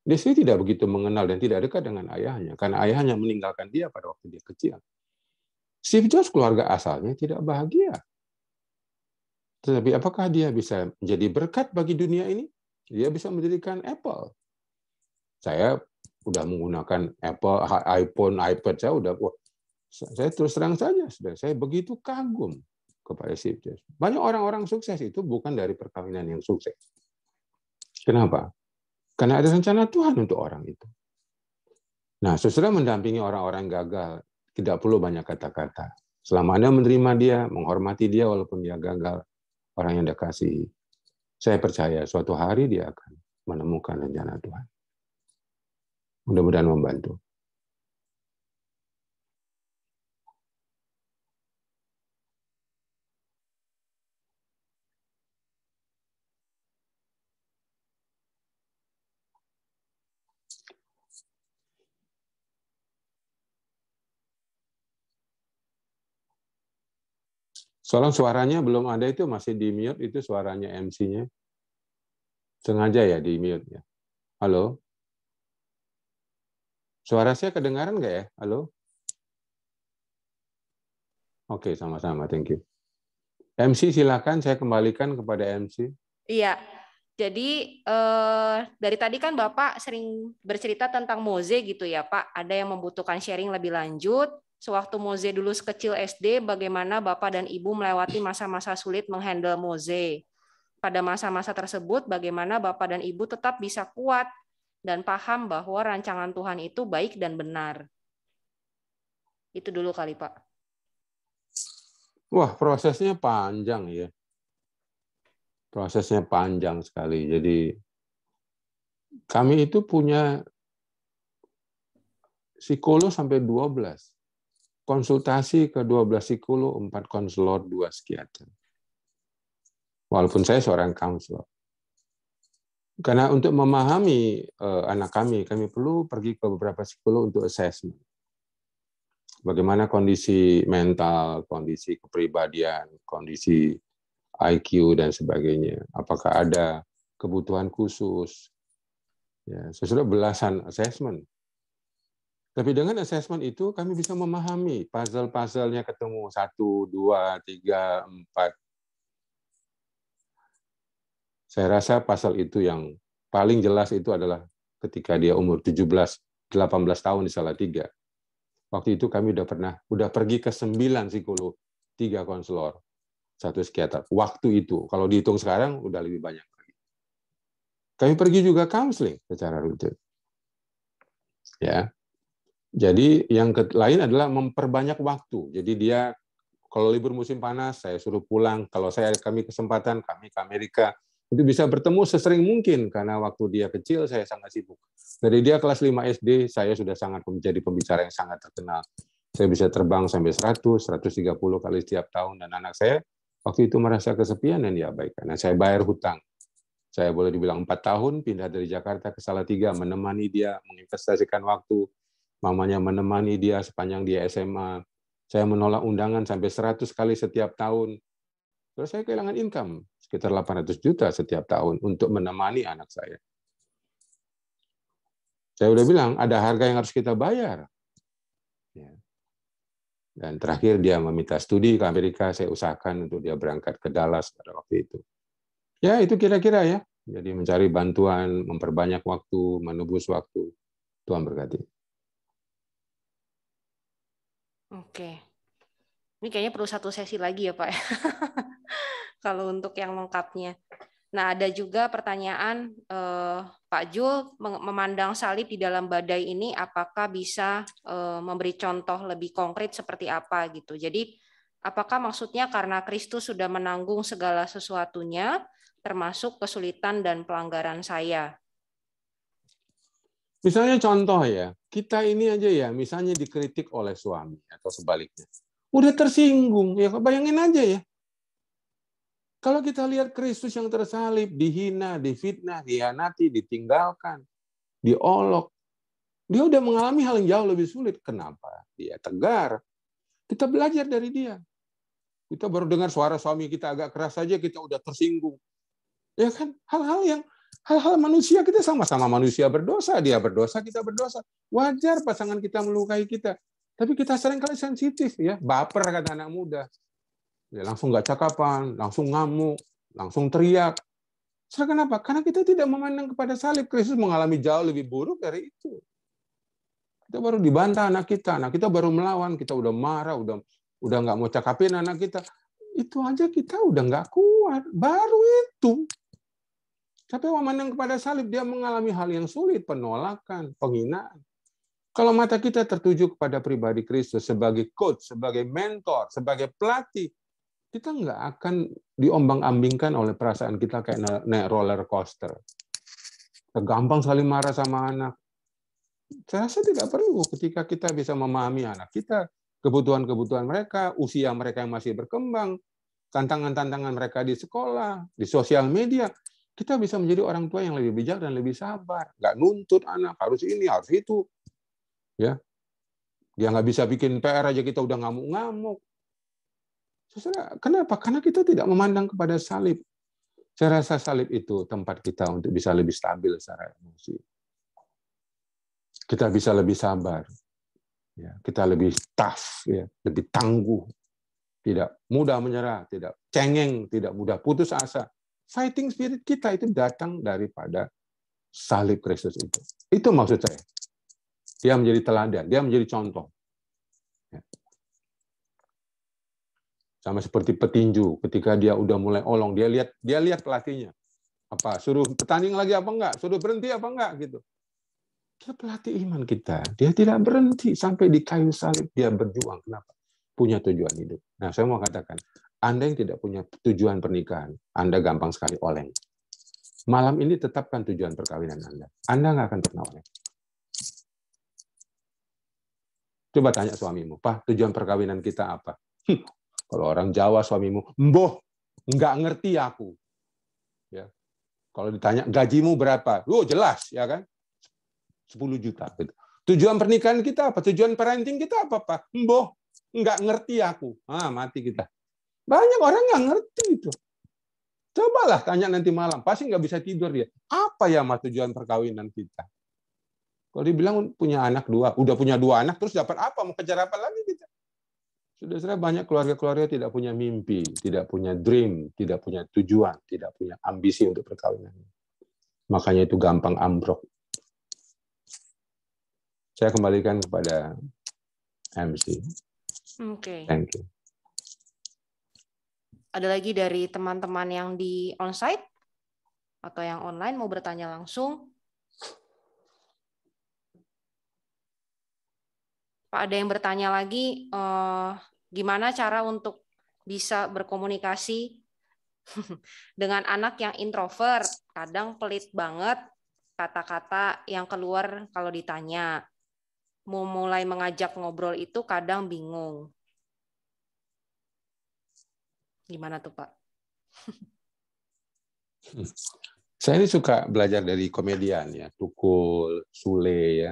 Dia sendiri tidak begitu mengenal dan tidak dekat dengan ayahnya, karena ayahnya meninggalkan dia pada waktu dia kecil. Steve Jobs keluarga asalnya tidak bahagia. Tetapi apakah dia bisa menjadi berkat bagi dunia ini? Dia bisa mendirikan Apple. Saya udah menggunakan Apple, iPhone, iPad, saya terus terang saja, saya begitu kagum kepada Steve Jobs. Banyak orang-orang sukses itu bukan dari perkawinan yang sukses. Kenapa? Karena ada rencana Tuhan untuk orang itu. Nah, sesudah mendampingi orang-orang gagal, tidak perlu banyak kata-kata. Selama Anda menerima dia, menghormati dia walaupun dia gagal, orang yang Anda kasihi, saya percaya suatu hari dia akan menemukan rencana Tuhan. Mudah-mudahan membantu. Soalnya suaranya belum ada, itu masih di mute, itu suaranya MC-nya. Sengaja ya di mute ya. Halo? Suara saya kedengaran nggak ya? Halo? Oke, sama-sama, thank you. MC silakan, saya kembalikan kepada MC. Iya, jadi dari tadi kan Bapak sering bercerita tentang Moze gitu ya Pak. Ada yang membutuhkan sharing lebih lanjut. Sewaktu Moze dulu sekecil SD, bagaimana Bapak dan Ibu melewati masa-masa sulit menghandle Moze. Pada masa-masa tersebut, bagaimana Bapak dan Ibu tetap bisa kuat dan paham bahwa rancangan Tuhan itu baik dan benar. Itu dulu kali Pak. Wah, prosesnya panjang ya. Prosesnya panjang sekali. Jadi kami itu punya psikolog sampai 12. Konsultasi ke 12 psikolog, 4 konselor, 2 psikiater. Walaupun saya seorang konselor. Karena untuk memahami anak kami perlu pergi ke beberapa psikolog untuk assessment. Bagaimana kondisi mental, kondisi kepribadian, kondisi IQ, dan sebagainya. Apakah ada kebutuhan khusus. Ya, sesudah belasan assessment. Tapi dengan assessment itu kami bisa memahami puzzle-puzzle-nya ketemu 1, 2, 3, 4. Saya rasa puzzle itu yang paling jelas itu adalah ketika dia umur 17, 18 tahun di Salatiga. Waktu itu kami udah pergi ke 9 psikolog, 3 konselor, 1 psikiater. Waktu itu, kalau dihitung sekarang udah lebih banyak lagi. Kami pergi juga counseling secara rutin. Ya. Jadi yang lain adalah memperbanyak waktu. Jadi dia kalau libur musim panas saya suruh pulang. Kalau kami kesempatan kami ke Amerika itu bisa bertemu sesering mungkin karena waktu dia kecil saya sangat sibuk. Dari dia kelas 5 SD saya sudah sangat menjadi pembicara yang sangat terkenal. Saya bisa terbang sampai 100, 130 kali setiap tahun dan anak saya waktu itu merasa kesepian dan diabaikan. Nah, saya bayar hutang. Saya boleh dibilang 4 tahun pindah dari Jakarta ke Salatiga menemani dia menginvestasikan waktu. Mamanya menemani dia sepanjang dia SMA. Saya menolak undangan sampai 100 kali setiap tahun. Terus saya kehilangan income sekitar 800 juta setiap tahun untuk menemani anak saya. Saya udah bilang, ada harga yang harus kita bayar. Dan terakhir dia meminta studi ke Amerika, saya usahakan untuk dia berangkat ke Dallas pada waktu itu. Ya, itu kira-kira ya. Jadi mencari bantuan, memperbanyak waktu, menebus waktu. Tuhan berkati. Oke. Ini kayaknya perlu 1 sesi lagi ya Pak. Kalau untuk yang lengkapnya. Nah, ada juga pertanyaan, Pak Jul, memandang salib di dalam badai ini, apakah bisa memberi contoh lebih konkret seperti apa gitu. Jadi, apakah maksudnya karena Kristus sudah menanggung segala sesuatunya, termasuk kesulitan dan pelanggaran saya? Misalnya contoh ya, kita ini aja ya, misalnya dikritik oleh suami atau sebaliknya. Udah tersinggung, ya bayangin aja ya. Kalau kita lihat Kristus yang tersalib, dihina, difitnah, dihianati, ditinggalkan, diolok, dia udah mengalami hal yang jauh lebih sulit. Kenapa? Dia tegar. Kita belajar dari dia. Kita baru dengar suara suami kita agak keras saja, kita udah tersinggung. Ya kan? Hal-hal manusia, kita sama-sama manusia berdosa, dia berdosa, kita berdosa. Wajar pasangan kita melukai kita. Tapi kita seringkali sensitif ya, baper kata anak muda. Ya, langsung nggak cakapan, langsung ngamuk, langsung teriak. Kenapa? Karena kita tidak memandang kepada salib. Kristus mengalami jauh lebih buruk dari itu. Kita baru dibantah anak kita baru melawan, kita udah marah, udah nggak mau cakapin anak kita. Itu aja kita udah nggak kuat. Baru itu. Tapi memandang kepada salib, dia mengalami hal yang sulit, penolakan, penghinaan. Kalau mata kita tertuju kepada pribadi Kristus sebagai coach, sebagai mentor, sebagai pelatih, kita nggak akan diombang-ambingkan oleh perasaan kita kayak naik roller coaster. Kita gampang sekali marah sama anak. Saya rasa tidak perlu ketika kita bisa memahami anak kita, kebutuhan-kebutuhan mereka, usia mereka yang masih berkembang, tantangan-tantangan mereka di sekolah, di sosial media, kita bisa menjadi orang tua yang lebih bijak dan lebih sabar. Nggak nuntut anak, harus ini, harus itu. Ya, dia nggak bisa bikin PR aja kita udah ngamuk-ngamuk. Kenapa? Karena kita tidak memandang kepada salib. Saya rasa salib itu tempat kita untuk bisa lebih stabil secara emosi. Kita bisa lebih sabar, ya, kita lebih tough, ya, lebih tangguh, tidak mudah menyerah, tidak cengeng, tidak mudah putus asa. Fighting spirit kita itu datang daripada salib Kristus itu. Itu maksud saya. Dia menjadi teladan, dia menjadi contoh. Sama seperti petinju, ketika dia udah mulai olong, dia lihat pelatihnya. Apa, suruh bertanding lagi apa enggak? Suruh berhenti apa enggak gitu. Dia pelatih iman kita. Dia tidak berhenti sampai di kayu salib, dia berjuang. Kenapa? Punya tujuan hidup. Nah, saya mau katakan, Anda yang tidak punya tujuan pernikahan, Anda gampang sekali oleng. Malam ini tetapkan tujuan perkawinan Anda. Anda nggak akan pernah oleng. Coba tanya suamimu, Pak, tujuan perkawinan kita apa? Kalau orang Jawa suamimu, mboh, nggak ngerti aku. Ya. Kalau ditanya gajimu berapa? Oh, jelas, ya kan? 10 juta. Gitu. Tujuan pernikahan kita apa? Tujuan parenting kita apa, Pak? Mboh, nggak ngerti aku. Mati kita. Banyak orang nggak ngerti itu. Cobalah tanya nanti malam, pasti nggak bisa tidur dia. Apa ya Mas tujuan perkawinan kita? Kalau dibilang punya anak 2, udah punya 2 anak, terus dapat apa? Mau kejar apa lagi kita? Sudah banyak keluarga-keluarga tidak punya mimpi, tidak punya dream, tidak punya tujuan, tidak punya ambisi untuk perkawinan. Makanya itu gampang ambruk. Saya kembalikan kepada MC. Oke. Thank you. Ada lagi dari teman-teman yang di onsite atau yang online mau bertanya langsung? Pak, ada yang bertanya lagi, gimana cara untuk bisa berkomunikasi dengan anak yang introvert, kadang pelit banget, kata-kata yang keluar kalau ditanya. Mau mulai mengajak ngobrol itu kadang bingung. Gimana tuh, Pak? Saya ini suka belajar dari komedian ya, Tukul, Sule ya.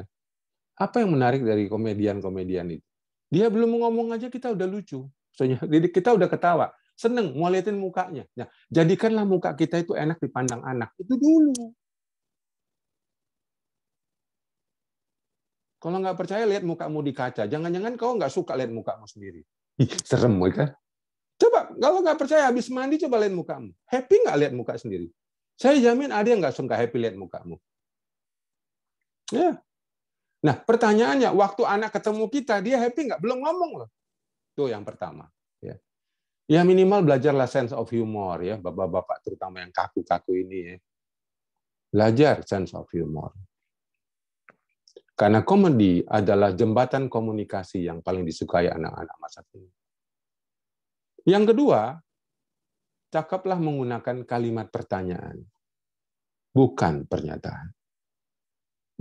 Apa yang menarik dari komedian-komedian itu? Dia belum ngomong aja kita udah lucu. Jadi kita udah ketawa, seneng mau liatin mukanya. Nah, jadikanlah muka kita itu enak dipandang anak. Itu dulu. Kalau nggak percaya lihat mukamu di kaca. Jangan-jangan kau nggak suka lihat mukamu sendiri. Serem kan? Coba kalau nggak percaya habis mandi coba lihat mukamu. Happy nggak lihat muka sendiri? Saya jamin ada yang nggak suka happy lihat mukamu. Ya. Nah, pertanyaannya, waktu anak ketemu kita, dia happy nggak? Belum ngomong loh. Itu yang pertama. Ya minimal belajarlah sense of humor ya, bapak-bapak terutama yang kaku-kaku ini ya. Belajar sense of humor. Karena komedi adalah jembatan komunikasi yang paling disukai anak-anak masa kini. Yang kedua, cakaplah menggunakan kalimat pertanyaan, bukan pernyataan.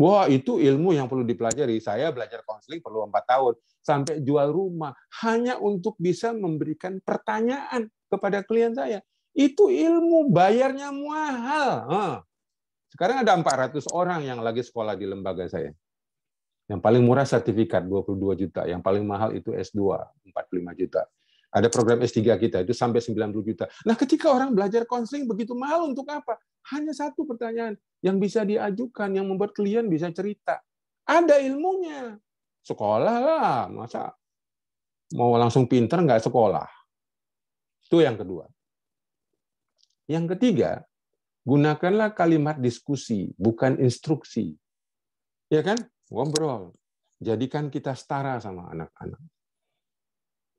Wah, itu ilmu yang perlu dipelajari. Saya belajar konseling perlu 4 tahun. Sampai jual rumah. Hanya untuk bisa memberikan pertanyaan kepada klien saya. Itu ilmu, bayarnya mahal. Sekarang ada 400 orang yang lagi sekolah di lembaga saya. Yang paling murah sertifikat 22 juta. Yang paling mahal itu S2, 45 juta. Ada program S3 kita itu sampai 90 juta. Nah, ketika orang belajar konseling begitu mahal untuk apa? Hanya satu pertanyaan yang bisa diajukan, yang membuat klien bisa cerita. Ada ilmunya. Sekolah lah, masa mau langsung pinter nggak sekolah. Itu yang kedua. Yang ketiga, gunakanlah kalimat diskusi, bukan instruksi. Ya kan? Ngobrol. Jadikan kita setara sama anak-anak.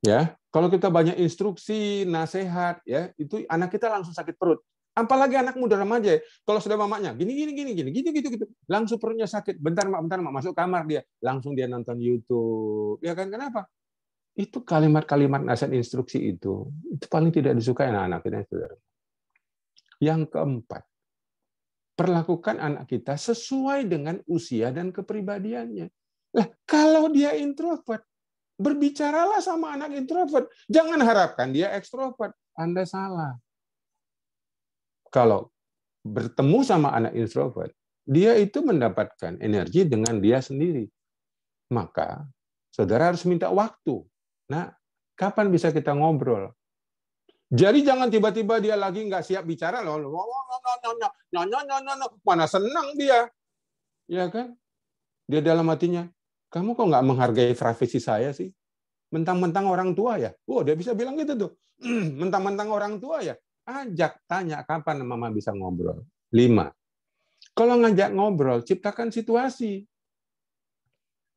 Ya, kalau kita banyak instruksi, nasihat, ya, itu anak kita langsung sakit perut. Apalagi anak muda remaja, kalau sudah mamanya gini, gitu, langsung perutnya sakit. Bentar mak, masuk kamar dia, langsung dia nonton YouTube. Ya kan? Kenapa? Itu kalimat-kalimat nasihat instruksi itu paling tidak disukai anak-anak kita, saudara. Yang keempat, perlakukan anak kita sesuai dengan usia dan kepribadiannya. Lah, kalau dia introvert, berbicaralah sama anak introvert. Jangan harapkan dia ekstrovert. Anda salah. Kalau bertemu sama anak introvert, dia itu mendapatkan energi dengan dia sendiri. Maka, saudara harus minta waktu. Nah, kapan bisa kita ngobrol? Jadi jangan tiba-tiba dia lagi nggak siap bicara, mana senang dia. Ya kan? Dia dalam hatinya, kamu kok nggak menghargai privasi saya sih? Mentang-mentang orang tua ya? Oh, dia bisa bilang gitu tuh. Mentang-mentang orang tua ya? Ajak, tanya kapan mama bisa ngobrol. 5. Kalau ngajak ngobrol, ciptakan situasi.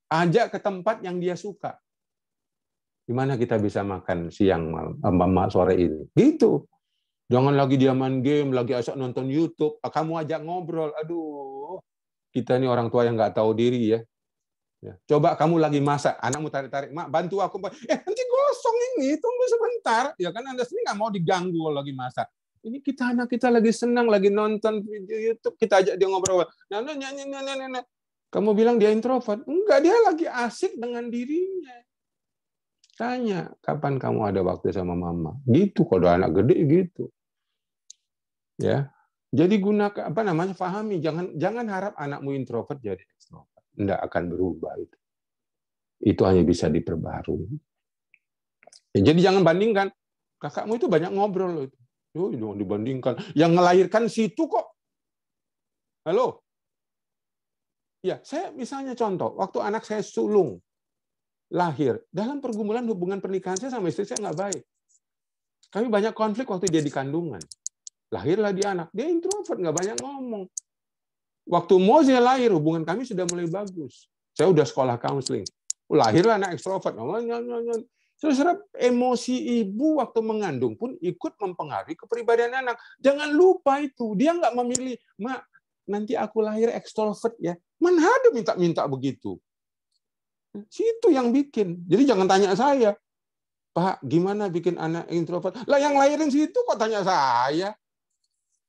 Ajak ke tempat yang dia suka. Gimana kita bisa makan siang, malam, sore ini? Gitu. Jangan lagi dia main game, lagi asal nonton YouTube. Kamu ajak ngobrol. Aduh, kita ini orang tua yang nggak tahu diri ya. Coba kamu lagi masak, anakmu tarik-tarik, mak bantu aku. Nanti gosong ini, tunggu sebentar. Ya kan Anda sendiri nggak mau diganggu kalau lagi masak. Ini anak kita lagi senang, lagi nonton video YouTube, kita ajak dia ngobrol. Nah. Kamu bilang dia introvert? Enggak, dia lagi asik dengan dirinya. Tanya, kapan kamu ada waktu sama mama? Gitu, kalau anak gede gitu. Ya. Jadi gunakan pahami, jangan harap anakmu introvert jadi ekstrovert. Tidak akan berubah itu. Itu hanya bisa diperbarui. Ya, jadi jangan bandingkan. Kakakmu itu banyak ngobrol loh itu. Jangan dibandingkan. Yang ngelahirkan situ kok. Halo. Ya, saya misalnya contoh, waktu anak saya sulung lahir, dalam pergumulan hubungan pernikahan saya sama istri saya nggak baik. Kami banyak konflik waktu dia di kandungan. Lahirlah dia anak, dia introvert, nggak banyak ngomong. Waktu Moze lahir, hubungan kami sudah mulai bagus. Saya udah sekolah counseling. Lahirlah anak ekstrovert. Terus emosi ibu waktu mengandung pun ikut mempengaruhi kepribadian anak. Jangan lupa itu. Dia nggak memilih, mak, nanti aku lahir ekstrovert ya. Mana ada minta-minta begitu. Situ yang bikin. Jadi jangan tanya saya. Pak, gimana bikin anak introvert? Lah yang lahirin situ kok tanya saya?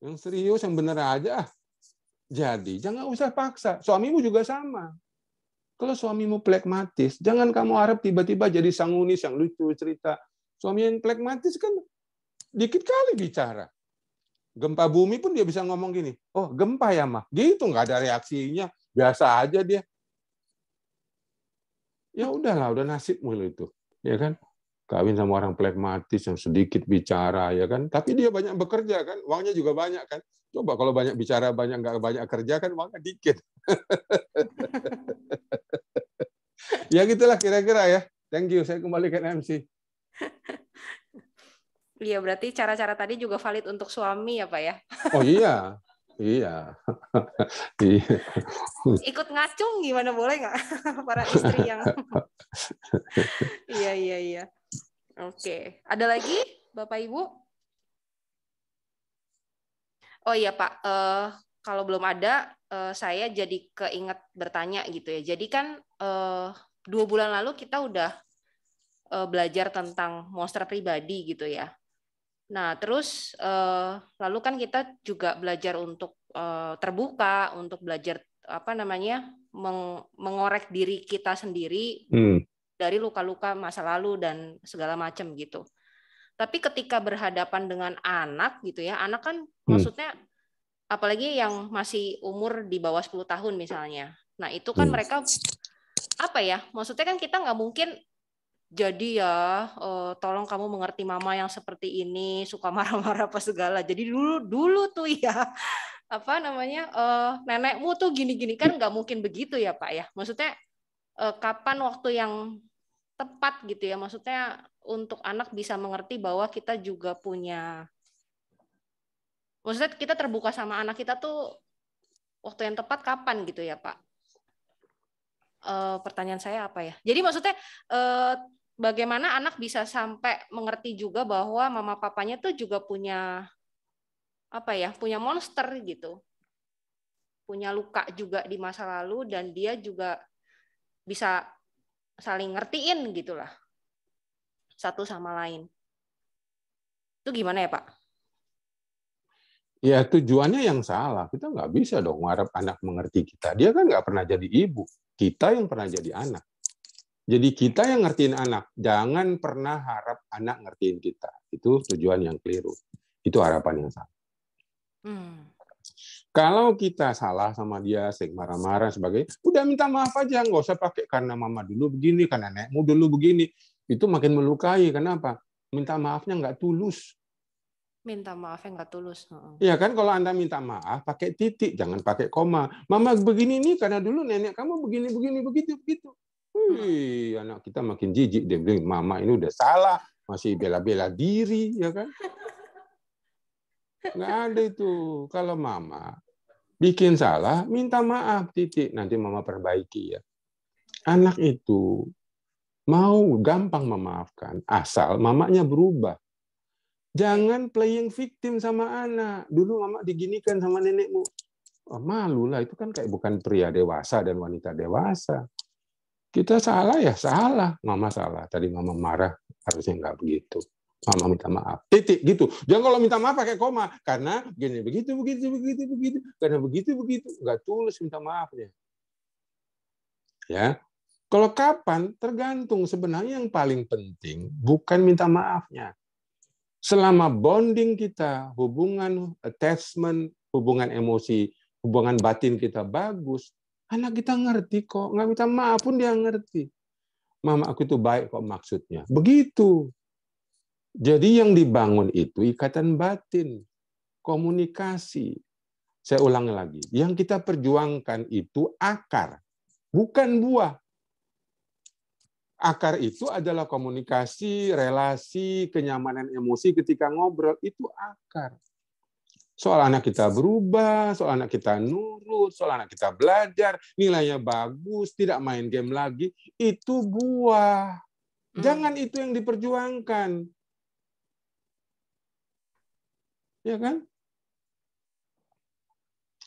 Yang serius, yang bener aja. Jadi, jangan usah paksa. Suamimu juga sama. Kalau suamimu plekmatis, jangan kamu harap tiba-tiba jadi sangunis yang lucu cerita. Suami yang plekmatis kan dikit kali bicara. Gempa bumi pun dia bisa ngomong gini, oh gempa ya mah. Gitu, nggak ada reaksinya. Biasa aja dia. Ya udahlah, udah nasibmu itu. Ya kan? Kawin sama orang plekmatis yang sedikit bicara, ya kan? Tapi dia banyak bekerja kan, uangnya juga banyak kan. Coba kalau banyak bicara, nggak banyak kerja kan uangnya dikit. Ya gitulah kira-kira ya. Thank you, saya kembali ke MC. Iya, berarti cara-cara tadi juga valid untuk suami ya Pak ya? Oh iya. Iya. Ikut ngacung gimana, boleh nggak? Para istri yang... Iya. Oke. Ada lagi Bapak Ibu? Oh iya Pak, kalau belum ada, saya jadi keinget bertanya gitu ya. Jadi kan 2 bulan lalu kita udah belajar tentang monster pribadi gitu ya. Nah terus lalu kan kita juga belajar untuk terbuka, untuk belajar mengorek diri kita sendiri dari luka-luka masa lalu dan segala macam gitu. Tapi ketika berhadapan dengan anak gitu ya, anak kan maksudnya apalagi yang masih umur di bawah 10 tahun misalnya. Nah, itu kan mereka maksudnya kan kita nggak mungkin jadi ya tolong kamu mengerti mama yang seperti ini, suka marah-marah apa segala. Jadi dulu tuh ya apa namanya nenekmu tuh gini-gini, kan nggak mungkin begitu ya Pak ya. Maksudnya kapan waktu yang tepat gitu ya, maksudnya untuk anak bisa mengerti bahwa kita juga punya, maksudnya kita terbuka sama anak kita tuh waktu yang tepat kapan gitu ya Pak. Pertanyaan saya apa ya? Jadi maksudnya bagaimana anak bisa sampai mengerti juga bahwa mama papanya tuh juga punya apa ya, punya monster gitu, punya luka juga di masa lalu, dan dia juga bisa saling ngertiin gitulah satu sama lain. Itu gimana ya Pak? Ya tujuannya yang salah. Kita nggak bisa dong mengharap anak mengerti kita. Dia kan nggak pernah jadi ibu. Kita yang pernah jadi anak. Jadi kita yang ngertiin anak. Jangan pernah harap anak ngertiin kita. Itu tujuan yang keliru. Itu harapan yang salah. Kalau kita salah sama dia, sering marah-marah sebagai, udah minta maaf aja, nggak usah pakai karena mama dulu begini, karena nenekmu dulu begini. Itu makin melukai. Kenapa? Minta maafnya nggak tulus. Minta maafnya nggak tulus. Ya kan, kalau Anda minta maaf pakai titik, jangan pakai koma. Mama begini nih karena dulu nenek kamu begini begitu. Wih, anak kita makin jijik, dia bilang mama ini udah salah, masih bela-bela diri, ya kan? Nggak ada itu. Kalau mama bikin salah, minta maaf titik, nanti mama perbaiki ya. Anak itu mau gampang memaafkan asal mamanya berubah. Jangan playing victim sama anak. Dulu mama diginikan sama nenekmu. Oh, malu lah, itu kan kayak bukan pria dewasa dan wanita dewasa. Kita salah ya salah. Mama salah. Tadi mama marah, harusnya nggak begitu. Mama minta maaf. Titik gitu. Jangan kalau minta maaf pakai koma. Karena gini, begitu. Karena begitu. Nggak tulus minta maafnya. Ya. Kalau kapan, tergantung. Sebenarnya yang paling penting bukan minta maafnya. Selama bonding kita, hubungan attachment, hubungan emosi, hubungan batin kita bagus, anak kita ngerti kok. Nggak minta maaf pun dia ngerti. Mama aku itu baik kok maksudnya. Begitu. Jadi yang dibangun itu ikatan batin, komunikasi. Saya ulangi lagi. Yang kita perjuangkan itu akar, bukan buah. Akar itu adalah komunikasi, relasi, kenyamanan emosi ketika ngobrol. Itu akar. Soal anak kita berubah, soal anak kita nurut, soal anak kita belajar, nilainya bagus, tidak main game lagi, itu buah. Jangan itu yang diperjuangkan. Ya kan?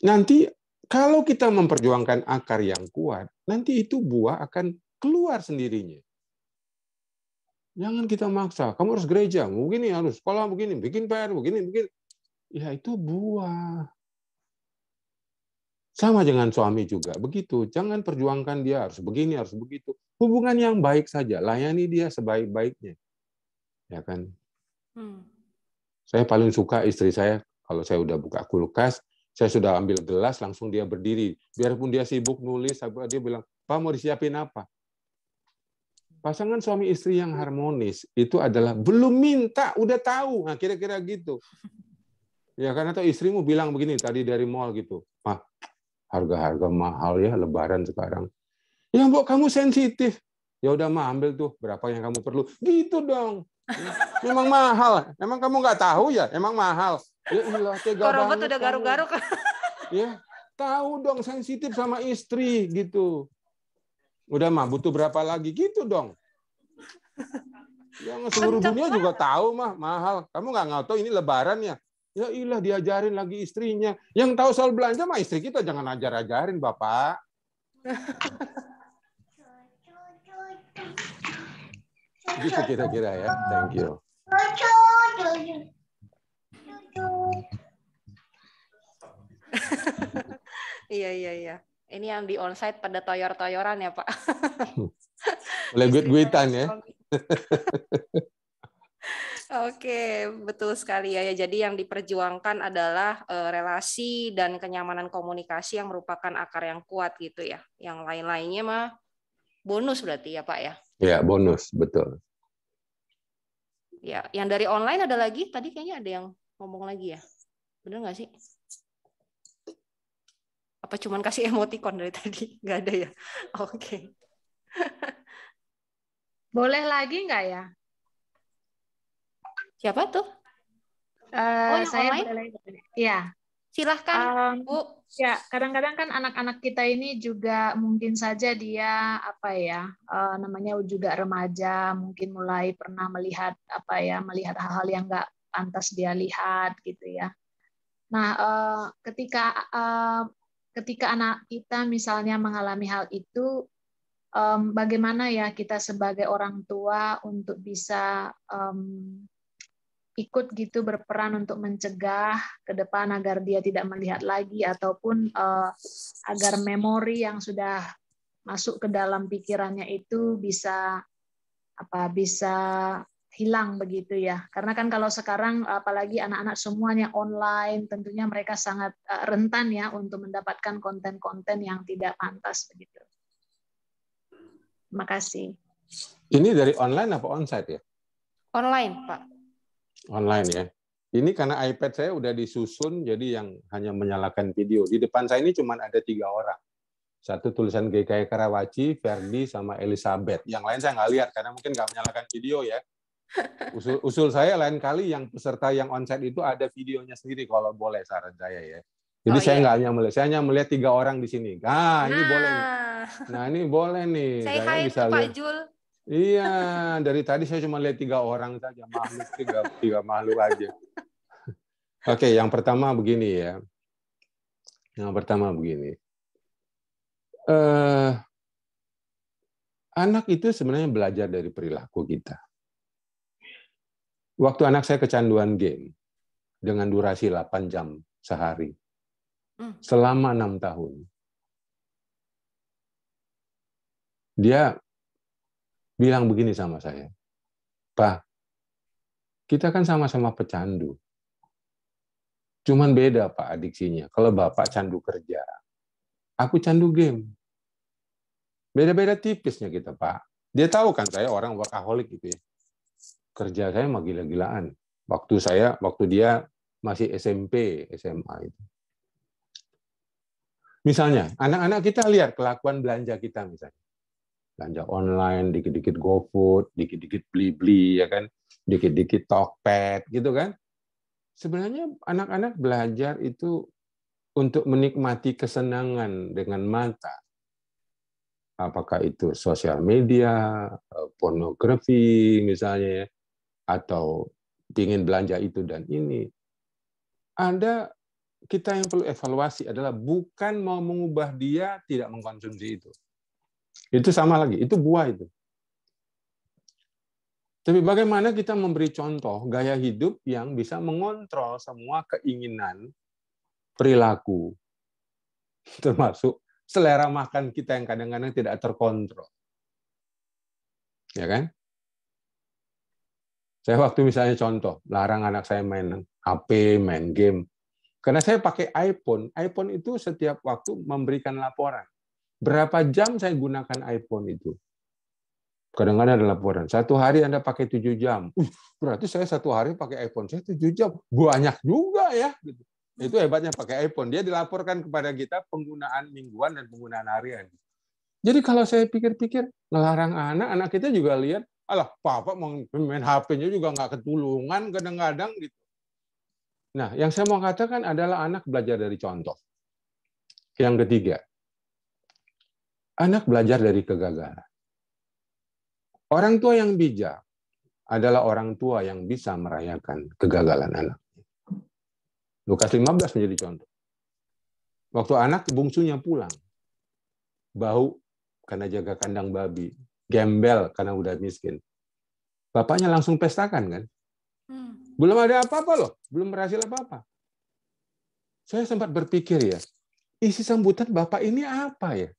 Nanti kalau kita memperjuangkan akar yang kuat, nanti itu buah akan keluar sendirinya. Jangan kita maksa. Kamu harus gereja, begini harus sekolah begini, bikin PR begini. Ya itu buah. Sama dengan suami juga begitu. Jangan perjuangkan dia harus begini, harus begitu. Hubungan yang baik saja, layani dia sebaik-baiknya. Ya kan? Saya paling suka istri saya kalau saya udah buka kulkas, saya sudah ambil gelas, langsung dia berdiri. Biarpun dia sibuk nulis, dia bilang, "Pak, mau disiapin apa?" Pasangan suami istri yang harmonis itu adalah belum minta, udah tahu. Nah, kira-kira gitu. Ya, karena atau istrimu bilang begini tadi dari mall gitu, "Pak, harga-harga mahal ya Lebaran sekarang." "Ya, Mbok, kamu sensitif." "Ya udah, mah ambil tuh berapa yang kamu perlu." Gitu dong. Memang mahal. Emang kamu nggak tahu ya? Emang mahal. Ya ilah, tega banget. Robot udah garuk-garuk. Ya, tahu dong, sensitif sama istri gitu. Udah mah butuh berapa lagi gitu dong. Yang seluruh dunia juga tahu mah mahal. Kamu nggak tahu ini Lebaran ya? Ya ilah, diajarin lagi istrinya. Yang tahu soal belanja mah istri kita, jangan ajar-ajarin Bapak. Gitu kira-kira ya. Thank you. Iya. Ini yang di onsite pada toyor-toyoran ya Pak. Boleh guit-guitan ya. Oke, betul sekali ya. Jadi yang diperjuangkan adalah relasi dan kenyamanan komunikasi yang merupakan akar yang kuat gitu ya. Yang lain-lainnya mah bonus berarti ya Pak ya? Ya, bonus, betul. Ya, yang dari online ada lagi? Tadi kayaknya ada yang ngomong lagi ya. Bener nggak sih? Apa cuman kasih emoticon dari tadi? Nggak ada ya? Oke. Boleh lagi nggak ya? Siapa tuh? Oh, yang Saya online? boleh lagi. Ya. Silahkan, Bu. Ya, kadang-kadang kan anak-anak kita ini juga mungkin saja dia namanya juga remaja, mungkin mulai pernah melihat melihat hal-hal yang nggak pantas dia lihat gitu ya. Nah, ketika anak kita misalnya mengalami hal itu, bagaimana ya kita sebagai orang tua untuk bisa ikut gitu berperan untuk mencegah ke depan agar dia tidak melihat lagi, ataupun agar memori yang sudah masuk ke dalam pikirannya itu bisa hilang begitu ya. Karena kan kalau sekarang apalagi anak-anak semuanya online, tentunya mereka sangat rentan ya untuk mendapatkan konten-konten yang tidak pantas begitu. Terima kasih. Ini dari online apa onsite ya? Online, Pak. Online ya. Ini karena iPad saya udah disusun, jadi yang hanya menyalakan video. Di depan saya ini cuma ada 3 orang. Satu tulisan GKI Karawaci, Ferdi, sama Elizabeth. Yang lain saya nggak lihat, karena mungkin nggak menyalakan video ya. Usul saya lain kali yang peserta yang onsite itu ada videonya sendiri, kalau boleh saran saya ya. Jadi saya nggak hanya melihat, saya hanya melihat 3 orang di sini. Ini boleh nih. Nah, ini boleh nih. Saya bisa lihat. Pak Jul. Iya, dari tadi saya cuma lihat 3 orang saja, makhluk, tiga makhluk aja. Oke, yang pertama begini ya. Yang pertama begini. Anak itu sebenarnya belajar dari perilaku kita. Waktu anak saya kecanduan game dengan durasi 8 jam sehari selama 6 tahun. Dia bilang begini sama saya, "Pak, kita kan sama-sama pecandu. Cuman beda Pak adiksinya. Kalau Bapak candu kerja, aku candu game. Beda-beda tipisnya kita, Pak." Dia tahu kan saya orang workaholic gitu ya. Kerja saya mah gila-gilaan. Waktu dia masih SMP, SMA itu. Misalnya, anak-anak kita lihat kelakuan belanja kita misalnya. Belanja online, dikit-dikit GoFood, dikit-dikit Blibli, ya kan? Dikit-dikit Tokped, gitu kan? Sebenarnya anak-anak belajar itu untuk menikmati kesenangan dengan mata. Apakah itu sosial media, pornografi misalnya, atau ingin belanja itu dan ini. Kita yang perlu evaluasi adalah bukan mau mengubah dia tidak mengkonsumsi itu. Itu sama lagi, itu buah itu. Tapi bagaimana kita memberi contoh gaya hidup yang bisa mengontrol semua keinginan, perilaku, termasuk selera makan kita yang kadang-kadang tidak terkontrol. Ya kan? Saya waktu misalnya contoh, larang anak saya main HP, main game. Karena saya pakai iPhone itu setiap waktu memberikan laporan. Berapa jam saya gunakan iPhone itu? Kadang-kadang ada laporan. 1 hari Anda pakai 7 jam. Berarti saya 1 hari pakai iPhone saya 7 jam. Banyak juga ya. Itu hebatnya pakai iPhone. Dia dilaporkan kepada kita penggunaan mingguan dan penggunaan harian. Jadi kalau saya pikir-pikir, ngelarang anak kita juga lihat, alah, Papa main HP-nya juga nggak ketulungan kadang-kadang gitu. Nah, yang saya mau katakan adalah anak belajar dari contoh. Yang ketiga, anak belajar dari kegagalan. Orang tua yang bijak adalah orang tua yang bisa merayakan kegagalan anak. Lukas 15 menjadi contoh. Waktu anak bungsunya pulang, bau karena jaga kandang babi, gembel karena udah miskin. Bapaknya langsung pestakan kan? Belum ada apa-apa loh, belum berhasil apa-apa. Saya sempat berpikir ya, isi sambutan Bapak ini apa ya?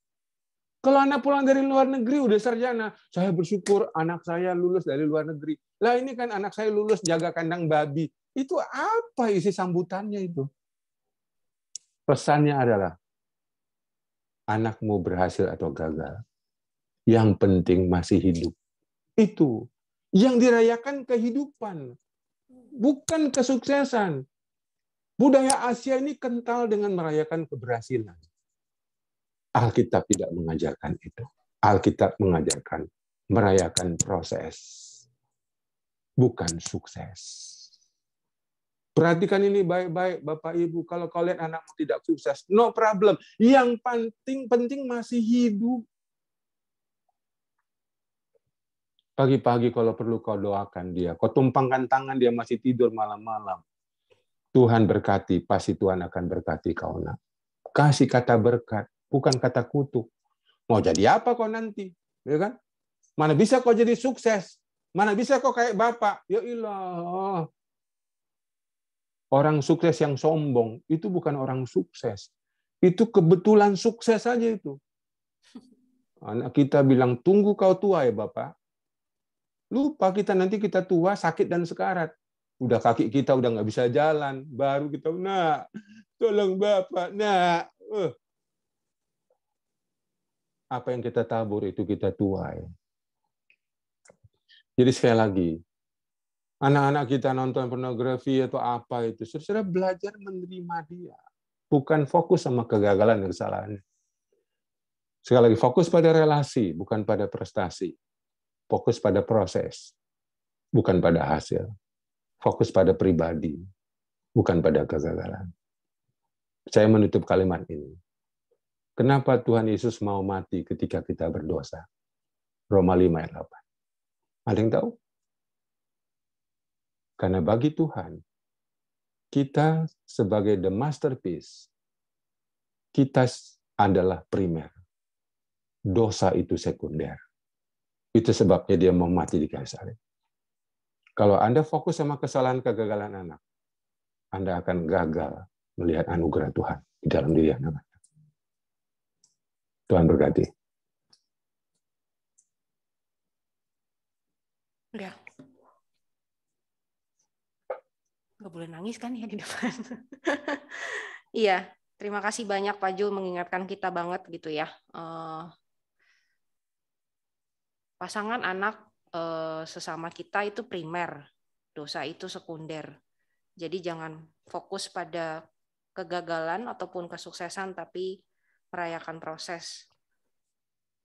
Kalau anak pulang dari luar negeri udah sarjana, saya bersyukur anak saya lulus dari luar negeri. Lah ini kan anak saya lulus jaga kandang babi. Itu apa isi sambutannya itu? Pesannya adalah, anakmu berhasil atau gagal, Yang penting masih hidup. Itu. Yang dirayakan kehidupan, bukan kesuksesan. Budaya Asia ini kental dengan merayakan keberhasilan. Alkitab tidak mengajarkan itu. Alkitab mengajarkan merayakan proses, bukan sukses. Perhatikan ini baik-baik, Bapak Ibu. Kalau kalian anakmu tidak sukses, no problem. Yang penting masih hidup. Pagi-pagi kalau perlu kau doakan dia. Kau tumpangkan tangan dia masih tidur malam-malam. Tuhan berkati, pasti Tuhan akan berkati kau nak. Kasih kata berkat, bukan kata kutuk. Mau jadi apa kau nanti? Ya kan? Mana bisa kau jadi sukses? Mana bisa kau kayak Bapak? Ya ilah. Orang sukses yang sombong, itu bukan orang sukses. Itu kebetulan sukses saja itu. Anak kita bilang, tunggu kau tua ya Bapak. Lupa kita nanti kita tua, sakit dan sekarat. Udah kaki kita udah nggak bisa jalan. Baru kita, nak, tolong Bapak, nak. Apa yang kita tabur itu kita tuai. Jadi sekali lagi, anak-anak kita nonton pornografi atau apa itu, saudara belajar menerima dia. Bukan fokus sama kegagalan dan kesalahan. Sekali lagi, fokus pada relasi, bukan pada prestasi. Fokus pada proses, bukan pada hasil. Fokus pada pribadi, bukan pada kegagalan. Saya menutup kalimat ini. Kenapa Tuhan Yesus mau mati ketika kita berdosa? Roma 5 ayat 8. Ada yang tahu? Karena bagi Tuhan, kita sebagai the masterpiece, kita adalah primer. Dosa itu sekunder. Itu sebabnya dia mau mati di kayu salib. Kalau Anda fokus sama kesalahan kegagalan anak, Anda akan gagal melihat anugerah Tuhan di dalam diri Anda. Tuhan berkati. Udah. Nggak boleh nangis kan ya di depan. Iya, terima kasih banyak Pak Jul mengingatkan kita banget gitu ya. Pasangan anak sesama kita itu primer, dosa itu sekunder. Jadi jangan fokus pada kegagalan ataupun kesuksesan, tapi merayakan proses.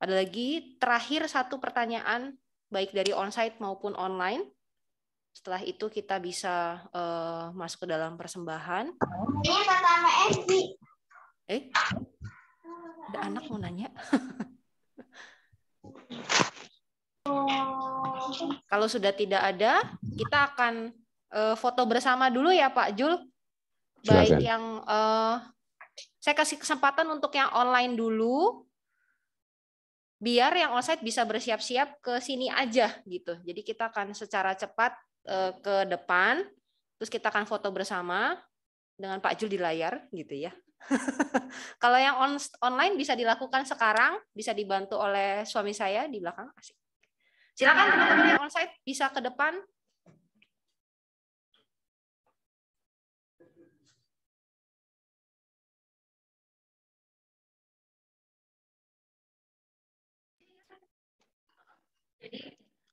Ada lagi terakhir satu pertanyaan, baik dari onsite maupun online. Setelah itu kita bisa masuk ke dalam persembahan. Ini pertama SD. Ada anak mau nanya. Kalau sudah tidak ada, kita akan foto bersama dulu ya Pak Jul. Baik yang saya kasih kesempatan untuk yang online dulu, biar yang onsite bisa bersiap-siap ke sini aja gitu. Jadi kita akan secara cepat ke depan, terus kita akan foto bersama dengan Pak Jul di layar gitu ya. Kalau yang online bisa dilakukan sekarang, bisa dibantu oleh suami saya di belakang. Asik. Silakan teman-teman yang onsite bisa ke depan.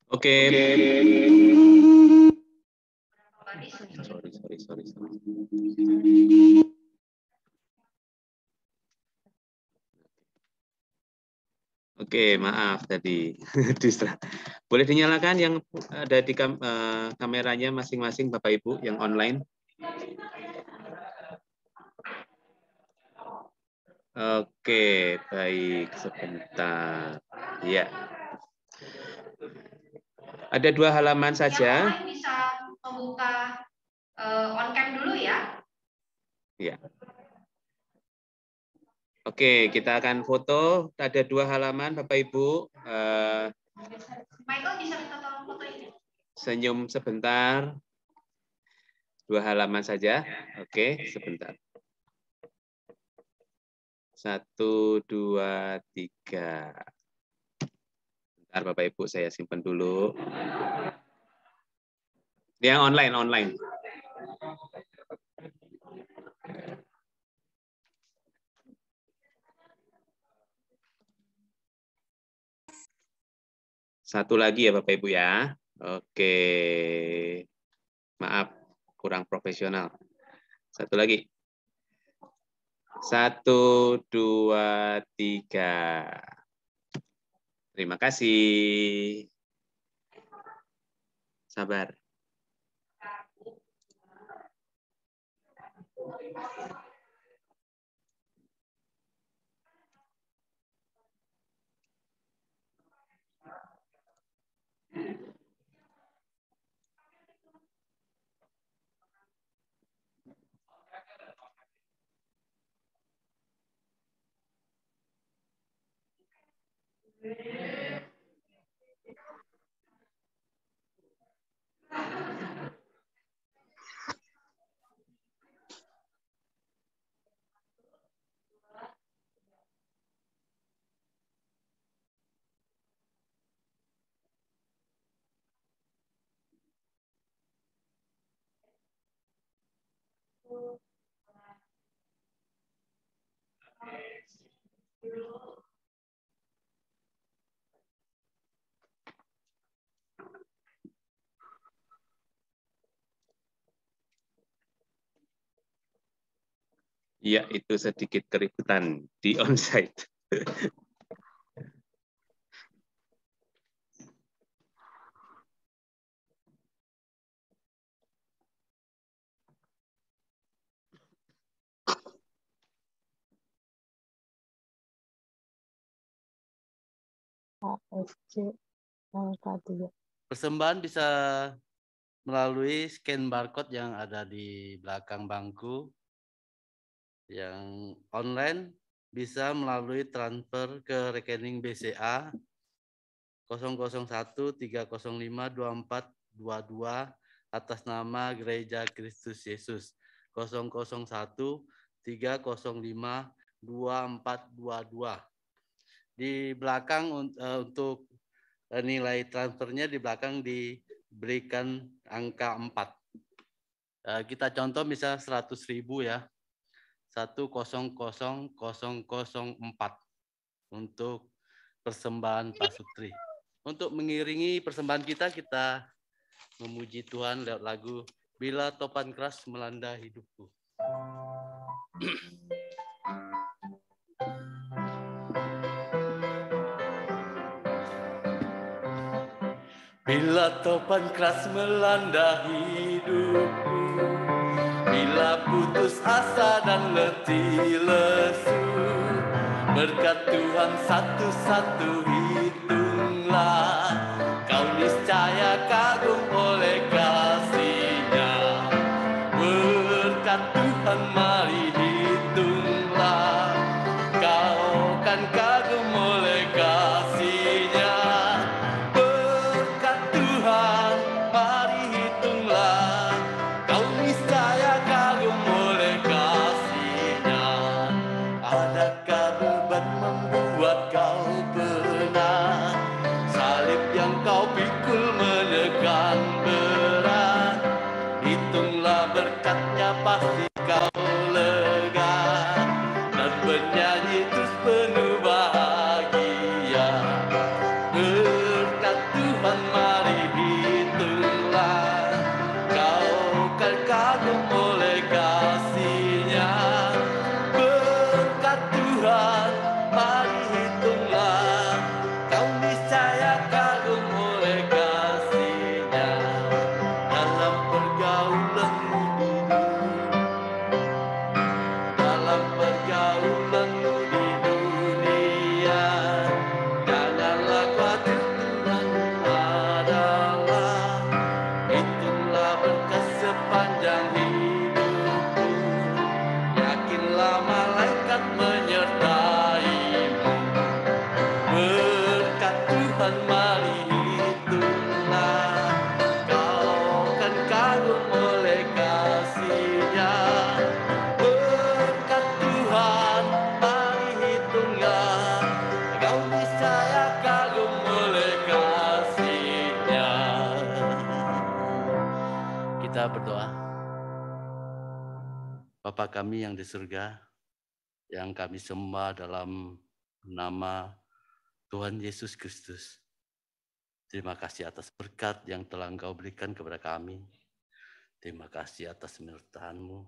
Oke. Sorry. Oke, maaf tadi distract. Boleh dinyalakan yang ada di kameranya masing-masing Bapak Ibu yang online. Oke, baik, sebentar. Ya. Ada 2 halaman saja. Yang bisa membuka on cam dulu ya. Ya. Oke, kita akan foto. Ada 2 halaman, Bapak Ibu. Michael bisa minta tolong foto ini. Senyum sebentar. 2 halaman saja. Oke, sebentar. 1, 2, 3. Bentar, Bapak Ibu, saya simpan dulu. Yang online. Satu lagi ya Bapak Ibu ya. Oke. Maaf, kurang profesional. Satu lagi. 1, 2, 3. Terima kasih. Sabar. Ya, itu sedikit keributan di onsite. Persembahan bisa melalui scan barcode yang ada di belakang bangku. Yang online bisa melalui transfer ke rekening BCA 001-305-2422 atas nama Gereja Kristus Yesus 001-305-2422. Di belakang untuk nilai transfernya di belakang diberikan angka 4. Kita contoh misal 100.000 ya. 100.004 untuk persembahan Pak Sutri. Untuk mengiringi persembahan kita memuji Tuhan lewat lagu Bila Topan Keras Melanda Hidupku. Bila topan keras melanda hidupku, bila putus asa dan letih lesu, berkat Tuhan satu-satu hitunglah, kau niscaya kagum oleh kasih-Nya. Berkat Tuhan mari hitunglah, kau kan kagum oleh kasih-Nya. Berkat Tuhan mari hitunglah, kau niscaya kagum oleh kasih-Nya. Adakah beban membuat kau penat, salib yang kau pikul menekan berat, hitunglah berkat-Nya pasti kau lega, dan bernyanyi terus penuh bahagia. Berkat Tuhan mari hitunglah, kau kan kagum oleh kasih-Nya. Berkat Tuhan mari hitunglah, kau niscaya kagum oleh kasih-Nya. Dalam pergaulanmu di dunia, janganlah khawatir, Tuhan adalah. Itulah berkat sepanjang hidupku, yakinlah malaikat menyertaimu. Berkat Tuhan mari hitunglah, kau kan kagum oleh kasih-Nya. Berkat Tuhan mari hitunglah, kau niscaya kagum oleh kasih-Nya. Kita berdoa. Bapa kami yang di surga, yang kami sembah dalam nama Tuhan Yesus Kristus. Terima kasih atas berkat yang telah Engkau berikan kepada kami. Terima kasih atas penyertaan-Mu.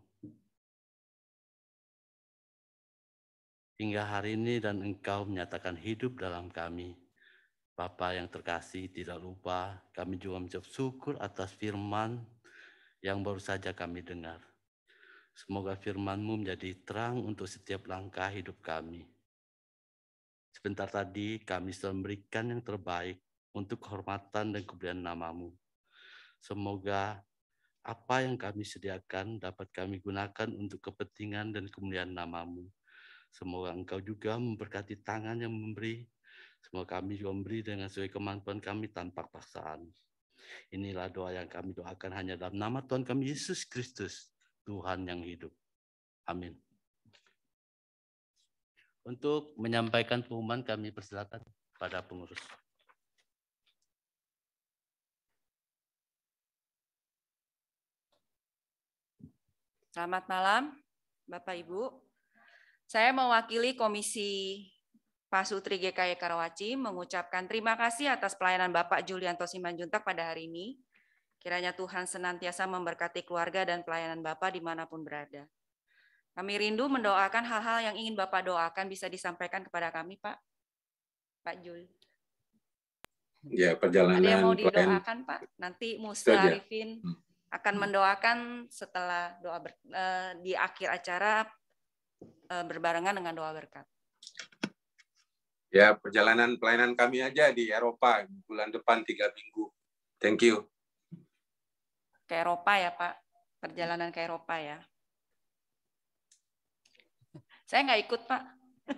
Hingga hari ini dan Engkau menyatakan hidup dalam kami. Bapa yang terkasih, tidak lupa kami juga mengucap syukur atas firman yang baru saja kami dengar. Semoga firman-Mu menjadi terang untuk setiap langkah hidup kami. Sebentar tadi kami sudah memberikan yang terbaik untuk kehormatan dan kemuliaan nama-Mu. Semoga apa yang kami sediakan dapat kami gunakan untuk kepentingan dan kemuliaan nama-Mu. Semoga Engkau juga memberkati tangan yang memberi. Semoga kami juga memberi dengan sesuai kemampuan kami tanpa paksaan. Inilah doa yang kami doakan hanya dalam nama Tuhan kami Yesus Kristus, Tuhan yang hidup. Amin. Untuk menyampaikan pengumuman kami persilakan pada pengurus. Selamat malam, Bapak Ibu. Saya mewakili Komisi Pasutri GKI Karawaci mengucapkan terima kasih atas pelayanan Bapak Julianto Simanjuntak pada hari ini. Kiranya Tuhan senantiasa memberkati keluarga dan pelayanan Bapak dimanapun berada. Kami rindu mendoakan hal-hal yang ingin Bapak doakan bisa disampaikan kepada kami, Pak. Pak Jul. Ya, perjalanan. Ada yang mau didoakan, Pak? Nanti Musa Arifin akan mendoakan setelah doa di akhir acara berbarengan dengan doa berkat. Ya, perjalanan pelayanan kami aja di Eropa bulan depan 3 minggu. Thank you. Ke Eropa ya, Pak. Perjalanan ke Eropa ya. Saya nggak ikut, Pak.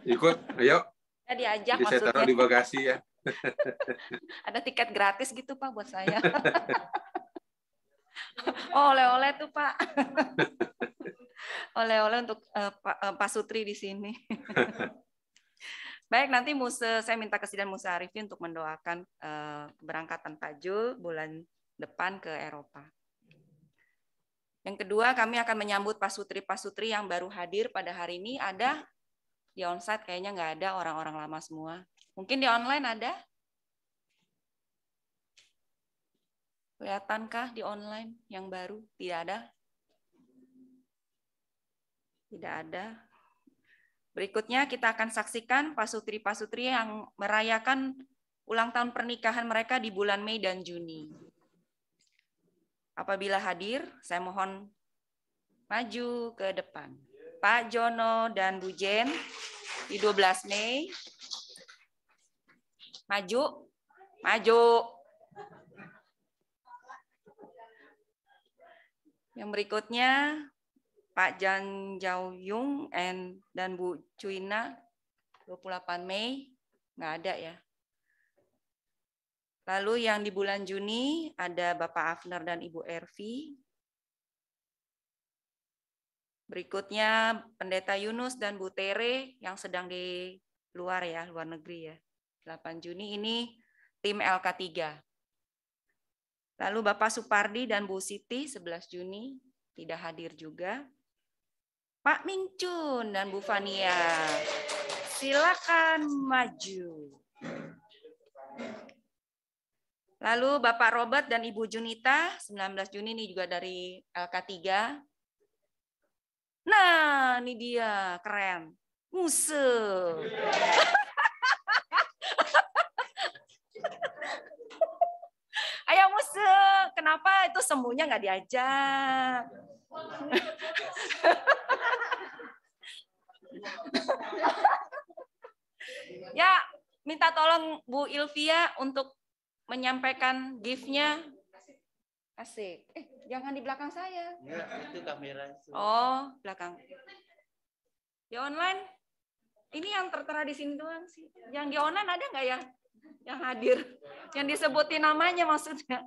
Ikut, ayo. Saya diajak. Jadi maksudnya. Saya taruh di bagasi ya. Ada tiket gratis gitu, Pak, buat saya. Oh, oleh-oleh tuh, Pak. Oleh-oleh untuk Pak Sutri di sini. Baik, nanti saya minta kesediaan Musa Arifin untuk mendoakan keberangkatan Pak Jul bulan depan ke Eropa. Yang kedua, kami akan menyambut Pak Sutri yang baru hadir pada hari ini. Ada di onsite, kayaknya nggak ada, orang-orang lama semua. Mungkin di online ada? Kelihatankah di online yang baru? Tidak ada? Tidak ada. Berikutnya kita akan saksikan Pak Sutri yang merayakan ulang tahun pernikahan mereka di bulan Mei dan Juni. Apabila hadir, saya mohon maju ke depan. Pak Jono dan Bu Jen di 12 Mei. Maju. Maju. Yang berikutnya Pak Jan Jau Yung dan Bu Cuina 28 Mei. Nggak ada ya. Lalu yang di bulan Juni ada Bapak Afner dan Ibu Ervi. Berikutnya Pendeta Yunus dan Bu Tere yang sedang di luar ya, luar negeri ya. 8 Juni ini tim LK3. Lalu Bapak Supardi dan Bu Siti 11 Juni tidak hadir juga. Pak Mingcun dan Bu Fania, silakan maju. Lalu Bapak Robert dan Ibu Junita, 19 Juni ini juga dari LK3. Nah, ini dia, keren. Muse. Ayo Muse, kenapa itu semuanya nggak diajak? Ya, minta tolong Bu Ilvia untuk menyampaikan gift-nya. Asik. Jangan di belakang saya. Ya, itu kamera. Oh, belakang. Di online? Ini yang tertera di sini doang sih. Yang di online ada nggak ya? Yang hadir? Yang disebutin namanya maksudnya?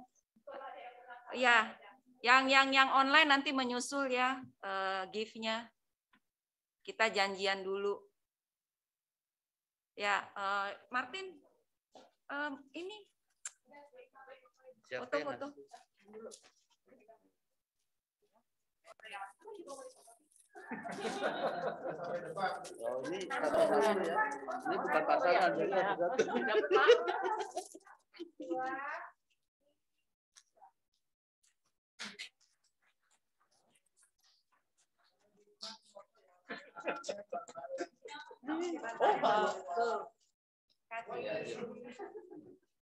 Ya, yang online nanti menyusul ya gift-nya. Kita janjian dulu. Ya, Martin, ini foto-foto. Oh, ini satu-satu ya. Ini bukan pasangan.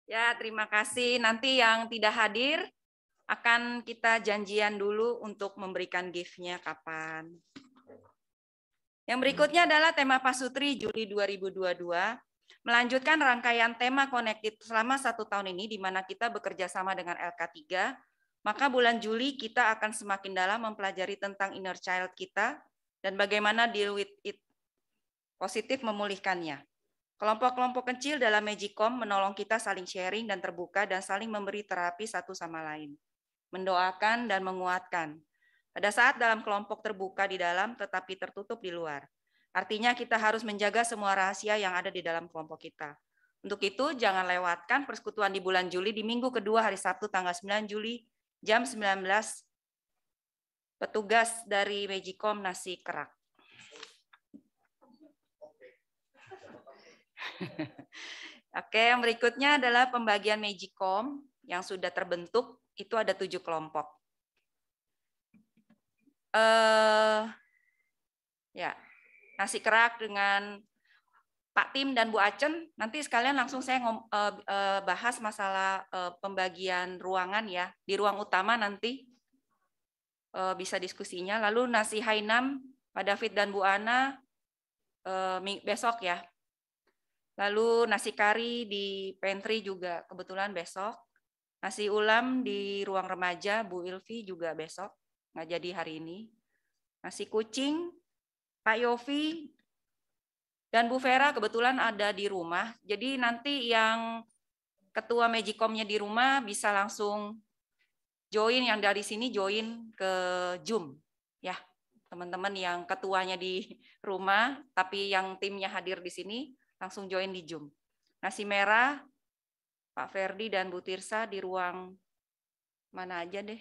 Ya, terima kasih. Nanti yang tidak hadir akan kita janjian dulu untuk memberikan gift-nya kapan. Yang berikutnya adalah tema Pasutri Juli 2022, melanjutkan rangkaian tema Connected selama 1 tahun ini, di mana kita bekerja sama dengan LK3, maka bulan Juli kita akan semakin dalam mempelajari tentang inner child kita dan bagaimana deal with it, positif memulihkannya. Kelompok-kelompok kecil dalam Magicom menolong kita saling sharing dan terbuka dan saling memberi terapi satu sama lain, mendoakan dan menguatkan. Pada saat dalam kelompok terbuka di dalam tetapi tertutup di luar. Artinya kita harus menjaga semua rahasia yang ada di dalam kelompok kita. Untuk itu jangan lewatkan persekutuan di bulan Juli di minggu kedua hari Sabtu tanggal 9 Juli jam 19. Petugas dari Magicom Nasi Kerak. Oke, yang berikutnya adalah pembagian Magicom yang sudah terbentuk, itu ada 7 kelompok. Ya, Nasi Kerak dengan Pak Tim dan Bu Acen, nanti sekalian langsung saya bahas masalah pembagian ruangan ya, di ruang utama nanti bisa diskusinya. Lalu Nasi Hainam, Pak David dan Bu Ana besok ya. Lalu nasi kari di pantry juga kebetulan besok. Nasi ulam di ruang remaja Bu Ilvi juga besok, nggak jadi hari ini. Nasi kucing Pak Yofi dan Bu Vera kebetulan ada di rumah. Jadi nanti yang ketua Magicom-nya di rumah bisa langsung join, yang dari sini join ke Zoom ya. Teman-teman yang ketuanya di rumah tapi yang timnya hadir di sini langsung join di Zoom. Nasi merah, Pak Ferdi dan Bu Tirsa di ruang mana aja deh.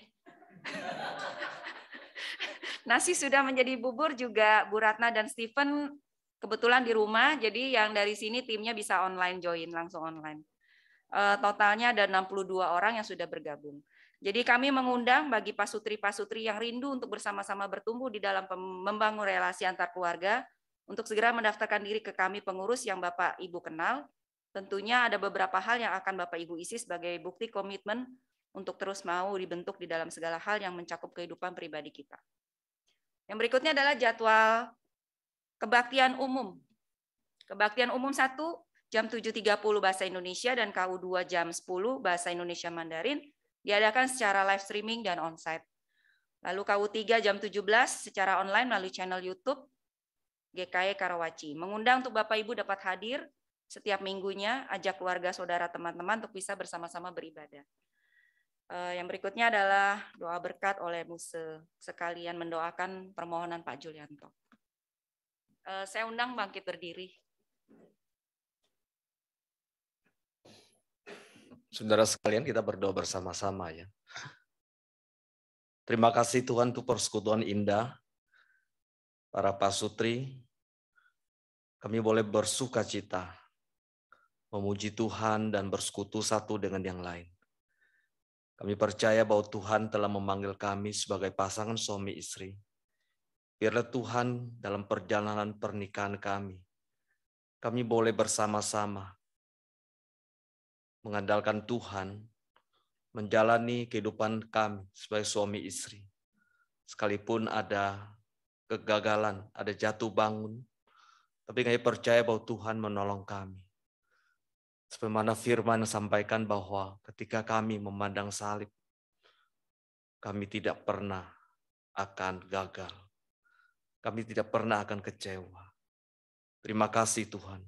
Nasi sudah menjadi bubur juga Bu Ratna dan Steven kebetulan di rumah, jadi yang dari sini timnya bisa online join, langsung online. Totalnya ada 62 orang yang sudah bergabung. Jadi kami mengundang bagi pasutri-pasutri yang rindu untuk bersama-sama bertumbuh di dalam membangun relasi antar keluarga, untuk segera mendaftarkan diri ke kami pengurus yang Bapak Ibu kenal. Tentunya ada beberapa hal yang akan Bapak Ibu isi sebagai bukti komitmen untuk terus mau dibentuk di dalam segala hal yang mencakup kehidupan pribadi kita. Yang berikutnya adalah jadwal kebaktian umum. Kebaktian umum 1 jam 7.30 bahasa Indonesia dan KU2 jam 10 bahasa Indonesia Mandarin diadakan secara live streaming dan onsite. Lalu KU3 jam 17 secara online melalui channel YouTube GKI Karawaci. Mengundang untuk Bapak Ibu dapat hadir setiap minggunya, ajak keluarga, saudara, teman-teman untuk bisa bersama-sama beribadah. Yang berikutnya adalah doa berkat oleh Muse, sekalian mendoakan permohonan Pak Julianto. Saya undang bangkit berdiri. Saudara sekalian, kita berdoa bersama-sama ya. Terima kasih Tuhan untuk persekutuan indah, para pasutri. Kami boleh bersuka cita, memuji Tuhan dan bersekutu satu dengan yang lain. Kami percaya bahwa Tuhan telah memanggil kami sebagai pasangan suami istri. Biarlah Tuhan dalam perjalanan pernikahan kami boleh bersama-sama mengandalkan Tuhan, menjalani kehidupan kami sebagai suami istri. Sekalipun ada kegagalan, ada jatuh bangun, tapi kami percaya bahwa Tuhan menolong kami. Sebagaimana firman sampaikan bahwa ketika kami memandang salib, kami tidak pernah akan gagal. Kami tidak pernah akan kecewa. Terima kasih Tuhan.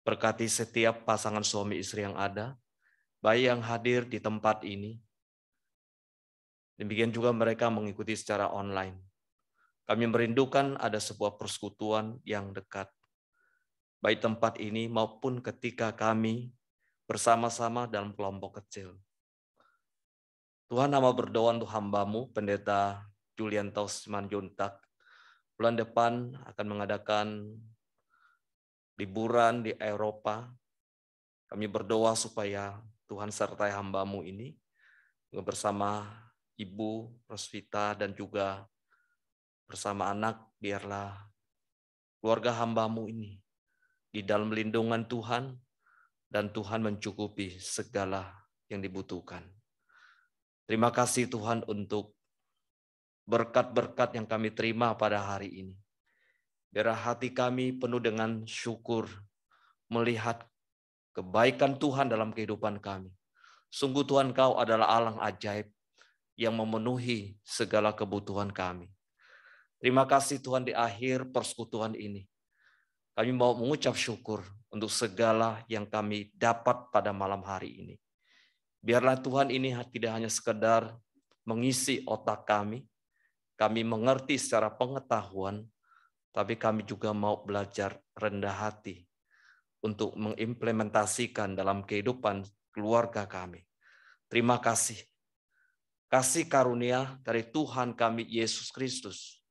Berkati setiap pasangan suami istri yang ada, baik yang hadir di tempat ini, demikian juga mereka mengikuti secara online. Kami merindukan ada sebuah persekutuan yang dekat, baik tempat ini maupun ketika kami bersama-sama dalam kelompok kecil. Tuhan, hamba berdoa untuk hamba-Mu, Pendeta Julianto Simanjuntak, bulan depan akan mengadakan liburan di Eropa. Kami berdoa supaya Tuhan sertai hamba-Mu ini bersama Ibu Rosvita dan juga bersama anak, biarlah keluarga hamba-Mu ini di dalam lindungan Tuhan dan Tuhan mencukupi segala yang dibutuhkan. Terima kasih Tuhan untuk berkat-berkat yang kami terima pada hari ini. Biar hati kami penuh dengan syukur melihat kebaikan Tuhan dalam kehidupan kami. Sungguh Tuhan Kau adalah Allah ajaib yang memenuhi segala kebutuhan kami. Terima kasih Tuhan di akhir persekutuan ini. Kami mau mengucap syukur untuk segala yang kami dapat pada malam hari ini. Biarlah Tuhan ini tidak hanya sekedar mengisi otak kami mengerti secara pengetahuan, tapi kami juga mau belajar rendah hati untuk mengimplementasikan dalam kehidupan keluarga kami. Terima kasih. Kasih karunia dari Tuhan kami Yesus Kristus.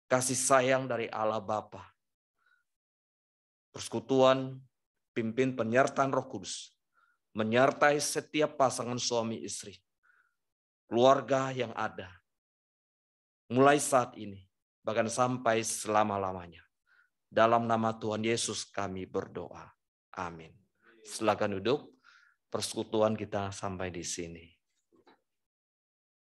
Kasih sayang dari Allah Bapa. Persekutuan, pimpin penyertaan Roh Kudus, menyertai setiap pasangan suami istri, keluarga yang ada, mulai saat ini, bahkan sampai selama-lamanya. Dalam nama Tuhan Yesus kami berdoa. Amin. Silakan duduk, persekutuan kita sampai di sini.